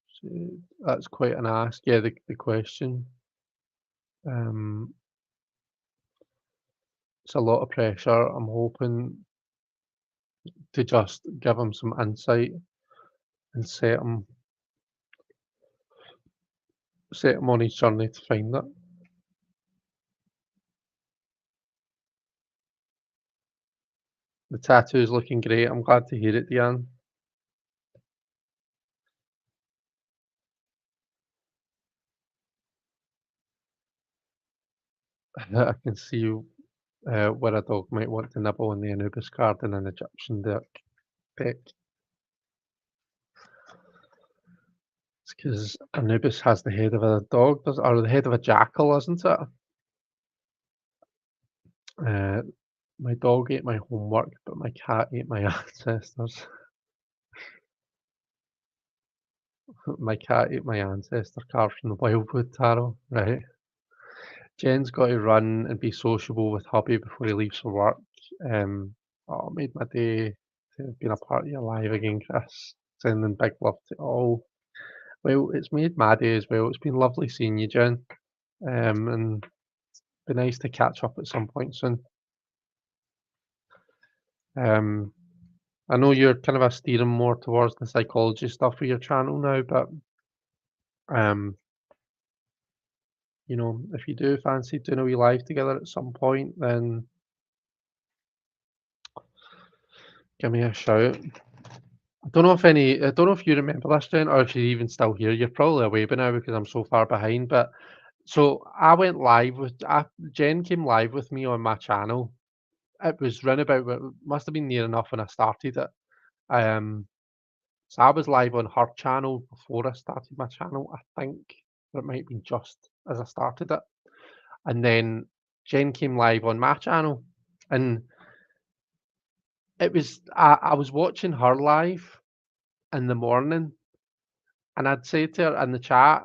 so that's quite an ask. Yeah, the question. Um, it's a lot of pressure. I'm hoping to just give him some insight and set him on his journey to find it. The tattoo's looking great. I'm glad to hear it, Diane. I can see where a dog might want to nibble on the Anubis card in an Egyptian deck. It's because Anubis has the head of a dog, or the head of a jackal, isn't it? Uh, my dog ate my homework, but my cat ate my ancestors. My cat ate my ancestor card from the Wildwood Tarot. Right. Jen's got to run and be sociable with hubby before he leaves for work. Oh, it made my day to have been a part of your live again, Chris. Sending big love to all. Well, it's made my day as well. It's been lovely seeing you, Jen. And be nice to catch up at some point soon. Um, I know you're kind of a steering more towards the psychology stuff for your channel now, but um, if you do fancy doing a wee live together at some point, then give me a shout. I don't know if you remember this, Jen, or if you're even still here. You're probably away by now because I'm so far behind. But so I went live Jen came live with me on my channel. It was round about, it must have been near enough when I started it. Um, so I was live on her channel before I started my channel, I think. Or it might have been just as I started it. And then Jen came live on my channel. And I was watching her live in the morning, and I'd say to her in the chat,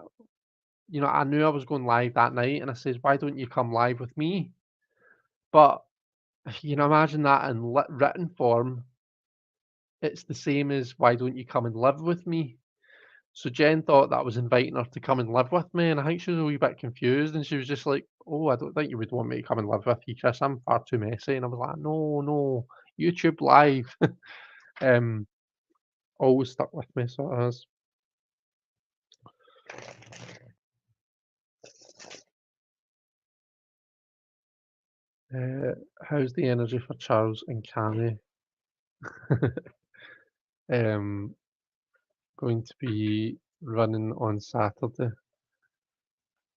I knew I was going live that night, and I says, "Why don't you come live with me?" But imagine that in written form. It's the same as, "Why don't you come and live with me?" So Jen thought that was inviting her to come and live with me, and I think she was a wee bit confused, and she was just like, "Oh, I don't think you would want me to come and live with you, Chris. I'm far too messy." And I was like, "No, no, YouTube live." um, Always stuck with me, so it has. How's the energy for Charles and Cammy? um, Going to be running on Saturday.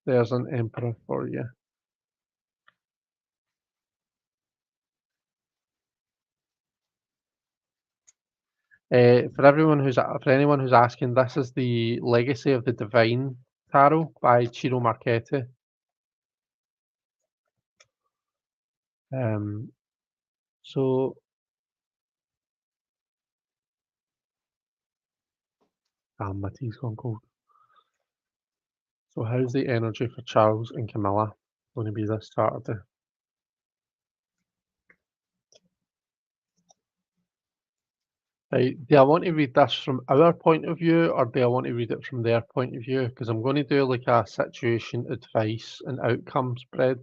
There's an emperor for you. For anyone who's asking, this is the Legacy of the Divine Tarot by Ciro Marchetti. Um, so my tea's gone cold. So how's the energy for Charles and Camilla going to be this Saturday? Right, do I want to read this from our point of view, or do I want to read it from their point of view? Because I'm going to do like a situation, advice, and outcome spread.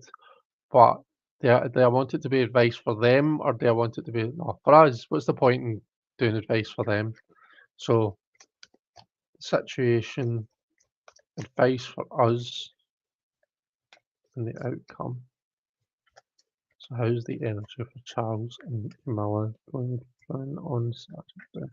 But do I want it to be advice for them, or do I want it to be no, for us? What's the point in doing advice for them? So situation, advice for us, and the outcome. So how's the energy for Charles and Camilla going to be on Saturday?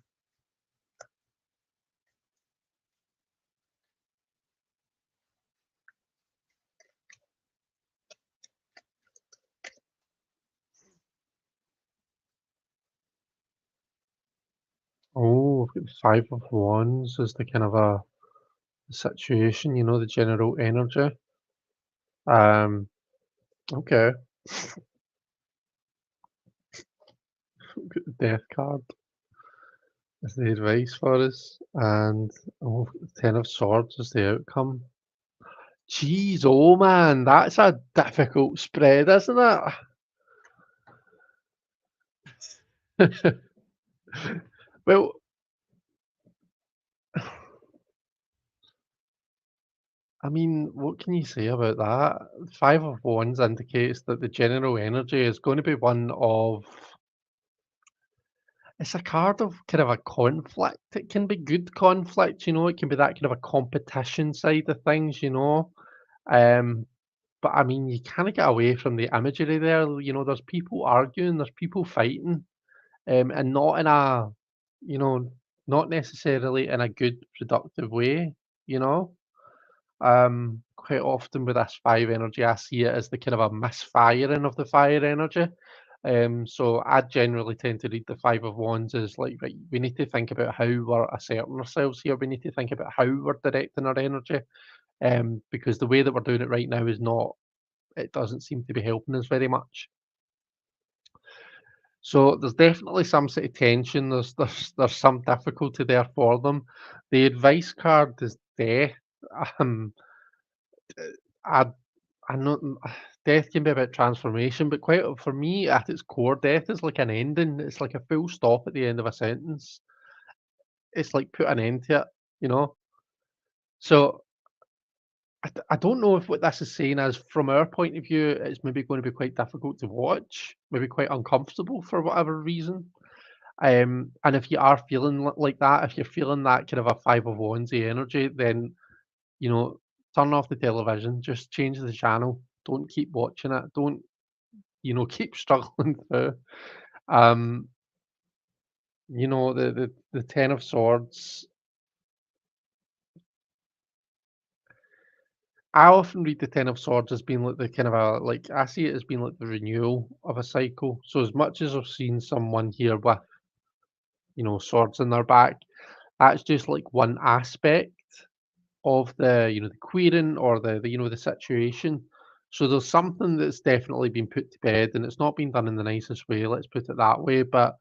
Oh, we've got the Five of Wands as the kind of a situation, the general energy. Um, okay. We've got the Death card as the advice for us, and we've got the Ten of Swords as the outcome. Jeez, oh man, that's a difficult spread, isn't it? Well, I mean, what can you say about that? Five of Wands indicates that the general energy is going to be one of. It's a card of kind of a conflict. It can be good conflict, it can be that kind of a competition side of things. Um, but I mean, you can't get away from the imagery there. There's people arguing, there's people fighting, and not in a, you know, not necessarily in a good, productive way, you know. Quite often with this five energy, I see it as the kind of a misfiring of the fire energy. So I generally tend to read the Five of Wands as like, right, we need to think about how we're asserting ourselves here. We need to think about how we're directing our energy. Because the way that we're doing it right now is not, it doesn't seem to be helping us very much. So there's definitely some sort of tension. There's some difficulty there for them. The advice card is death. Um, I I know death can be about transformation, but quite for me, at its core, death is like an ending. It's like a full stop at the end of a sentence. It's like put an end to it, you know. So I don't know if what this is saying is from our point of view, it's maybe going to be quite difficult to watch, maybe quite uncomfortable for whatever reason. And if you are feeling like that, if you're feeling that kind of a five of wands energy, then you know, turn off the television, just change the channel. Don't keep watching it. Don't keep struggling through. Um, the Ten of Swords. I often read the Ten of Swords as being like the kind of a like I see it as being like the renewal of a cycle. So as much as I've seen someone here with swords in their back, that's just like one aspect of the queering or the situation. So there's something that's definitely been put to bed, and it's not been done in the nicest way. Let's put it that way. But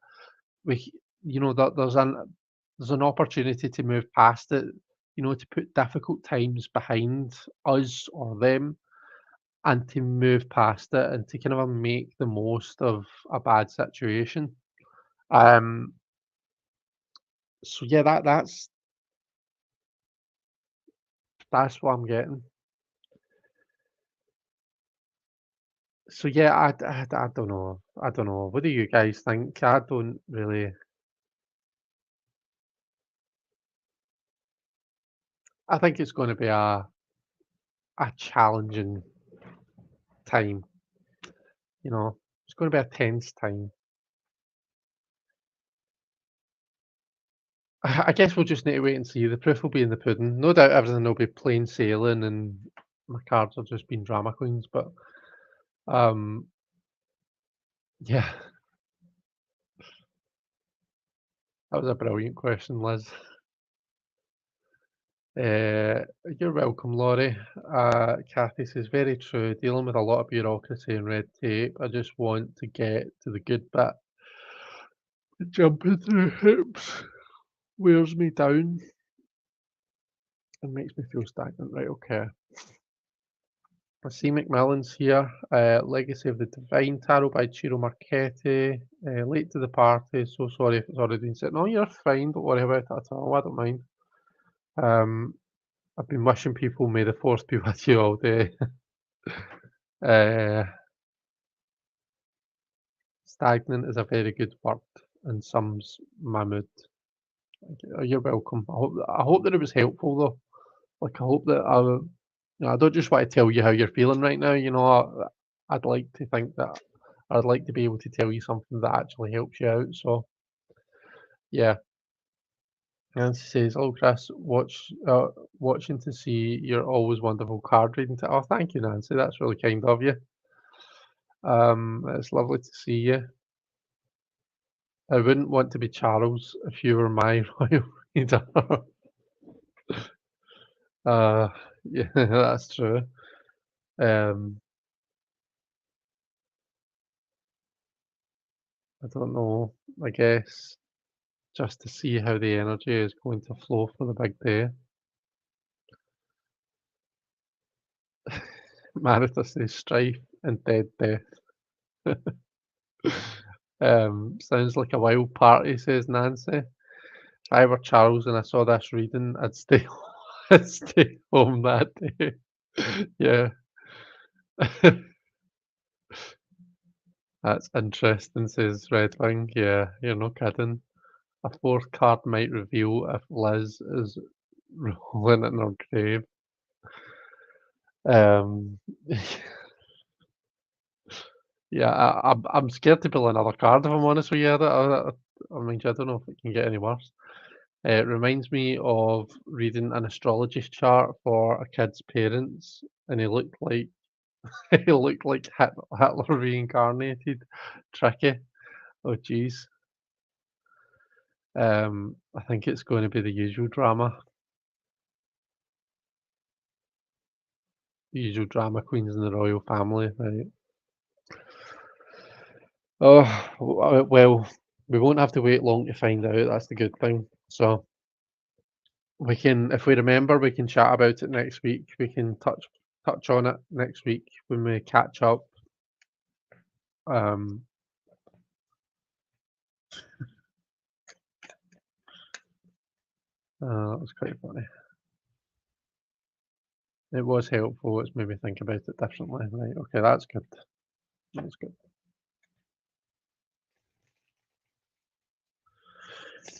we, there's an opportunity to move past it. To put difficult times behind us or them, and to move past it, and to kind of make the most of a bad situation. Um, so yeah, that's what I'm getting. So yeah, I don't know. I don't know. What do you guys think? I don't really. I think it's going to be a challenging time. It's going to be a tense time. I guess we'll just need to wait and see. The proof will be in the pudding. No doubt everything will be plain sailing, and my cards have just been drama queens. But um, yeah, that was a brilliant question, Liz. Uh, you're welcome, Laurie. Kathy says, very true. Dealing with a lot of bureaucracy and red tape. I just want to get to the good bit. Jumping through hoops wears me down and makes me feel stagnant. Right, okay. I see McMillan's here. Legacy of the Divine Tarot by Ciro Marchetti. Late to the party. So sorry if it's already been said. No, you're fine. Don't worry about it at all. I don't mind. Um, I've been wishing people may the force be with you all day. uh, Stagnant is a very good word and sums my mood. You're welcome. I hope that it was helpful though. Like I hope that I don't just want to tell you how you're feeling right now. I'd like to think that I'd like to be able to tell you something that actually helps you out. So yeah, Nancy says, "Oh, Chris, watching to see your always wonderful card reading." Oh, thank you, Nancy. That's really kind of you. It's lovely to see you. I wouldn't want to be Charles if you were my royal reader. Uh, yeah, that's true. Um, I don't know. I guess just to see how the energy is going to flow for the big day. Marita says strife and dead death. Sounds like a wild party, says Nancy. If I were Charles and I saw this reading, I'd stay, I'd stay home that day. Yeah, that's interesting, says Red Wing. Yeah, you're no kidding. A fourth card might reveal if Liz is rolling in her grave. Um, yeah, I'm scared to pull another card if I'm honest with you. I mean, I don't know if it can get any worse. It reminds me of reading an astrology chart for a kid's parents, and he looked like he looked like Hitler reincarnated. Tricky. Oh, geez. I think it's going to be the usual drama. The usual drama queens in the royal family, right? Oh, well, we won't have to wait long to find out. That's the good thing. So we can, if we remember, we can chat about it next week. We can touch on it next week when we catch up. Um, that was quite funny. It was helpful. It's made me think about it differently. Right. Okay, that's good. That's good.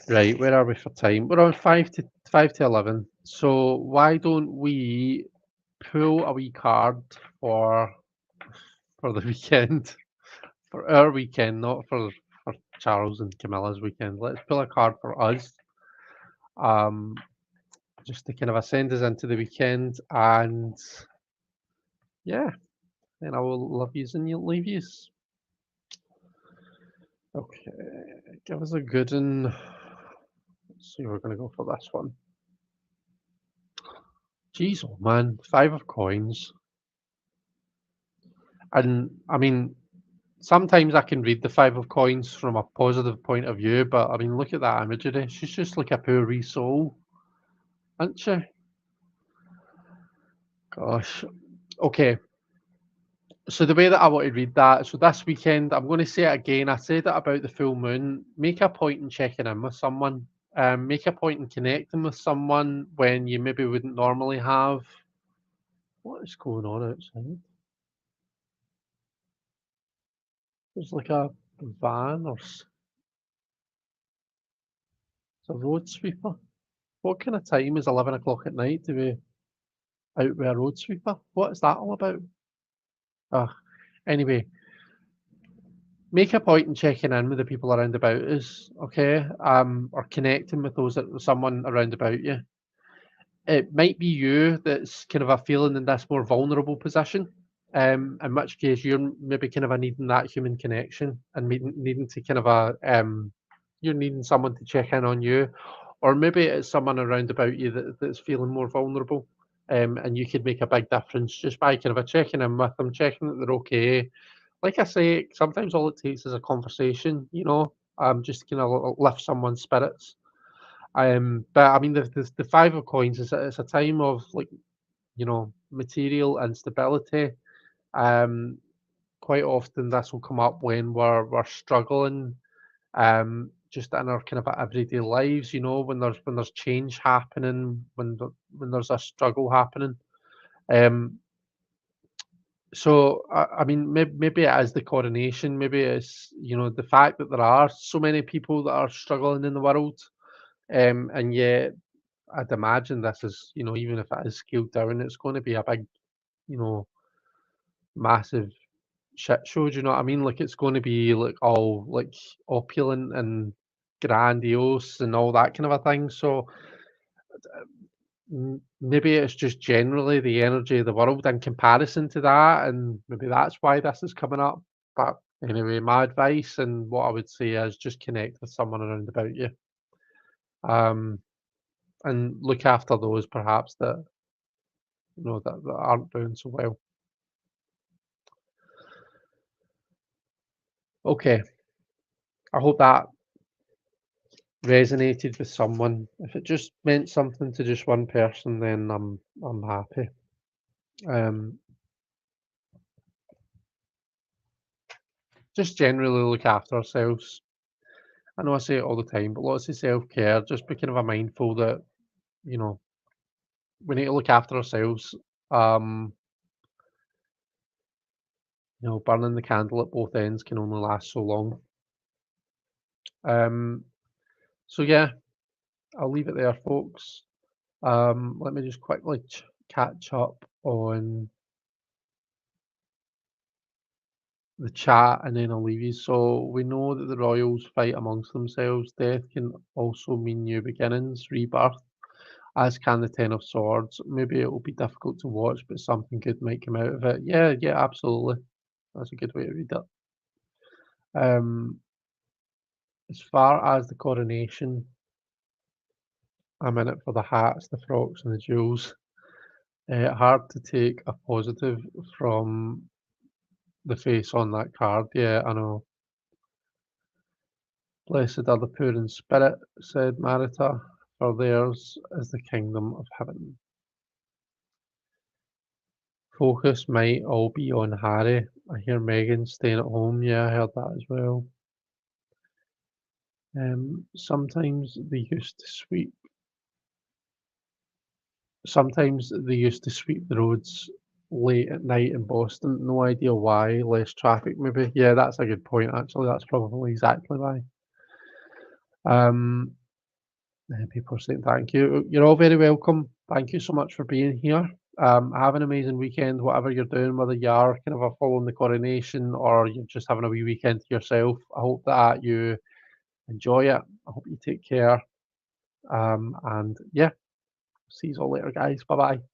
Right, where are we for time? We're on five to 11. So why don't we pull a wee card for for the weekend, for our weekend, not for Charles and Camilla's weekend. Let's pull a card for us, um, just to kind of ascend us into the weekend, and yeah, then I will love yous and you'll leave yous. Okay, give us a good one. Let's see, we're gonna go for this one. Jeez, oh man, five of coins. And I mean, sometimes I can read the five of coins from a positive point of view, but I mean, look at that imagery. She's just like a poor wee soul, isn't she? Gosh. Okay. So the way that I want to read that, so this weekend, I'm going to say it again. I said it about the full moon. Make a point in checking in with someone. Make a point in connecting with someone when you maybe wouldn't normally have. What is going on outside? There's like a van or it's a road sweeper. What kind of time is 11 o'clock at night to be out with a road sweeper? What is that all about? Uh, anyway, make a point in checking in with the people around about us, okay? Or connecting with someone around about you. It might be you that's kind of a feeling in this more vulnerable position. In which case you're maybe kind of a needing that human connection and needing to kind of you're needing someone to check in on you, or maybe it's someone around about you that's feeling more vulnerable. And you could make a big difference just by kind of a checking in with them, checking that they're okay. Like I say, sometimes all it takes is a conversation, just to kind of lift someone's spirits. But I mean, the five of coins is it's a time of like material instability. Um, Quite often this will come up when we're struggling, just in our kind of everyday lives. When there's change happening, when there's a struggle happening. Um, so I mean, maybe it is the coronation. Maybe it's the fact that there are so many people that are struggling in the world. And yet I'd imagine this is, even if it is scaled down, it's going to be a big, you know, massive shit show. Do you know what I mean? Like it's going to be like all like opulent and grandiose and all that kind of a thing. So maybe it's just generally the energy of the world in comparison to that, and maybe that's why this is coming up. But anyway, my advice and what I would say is just connect with someone around about you, um, and look after those perhaps that that aren't doing so well. Okay, I hope that resonated with someone. If it just meant something to just one person, then I'm happy. Um, just generally look after ourselves. I know I say it all the time, but lots of self care. Just be kind of a mindful that you know we need to look after ourselves. Um, burning the candle at both ends can only last so long. Um, so yeah, I'll leave it there, folks. Let me just quickly catch up on the chat and then I'll leave you. So we know that the royals fight amongst themselves. Death can also mean new beginnings, rebirth, as can the Ten of Swords. Maybe it will be difficult to watch, but something good might come out of it. Yeah, yeah, absolutely. That's a good way to read it. As far as the coronation, I'm in it for the hats, the frocks, and the jewels. Hard to take a positive from the face on that card. Yeah, I know. Blessed are the poor in spirit, said Marita, for theirs is the kingdom of heaven. Focus might all be on Harry. I hear Megan's staying at home. Yeah, I heard that as well. Sometimes they used to sweep. Sometimes they used to sweep the roads late at night in Boston. No idea why. Less traffic, maybe. Yeah, that's a good point. Actually, that's probably exactly why. Um, People are saying thank you. You're all very welcome. Thank you so much for being here. Have an amazing weekend, whatever you're doing, whether you are kind of following the coronation or you're just having a wee weekend to yourself. I hope that you enjoy it. I hope you take care. And yeah, see you all later, guys. Bye bye.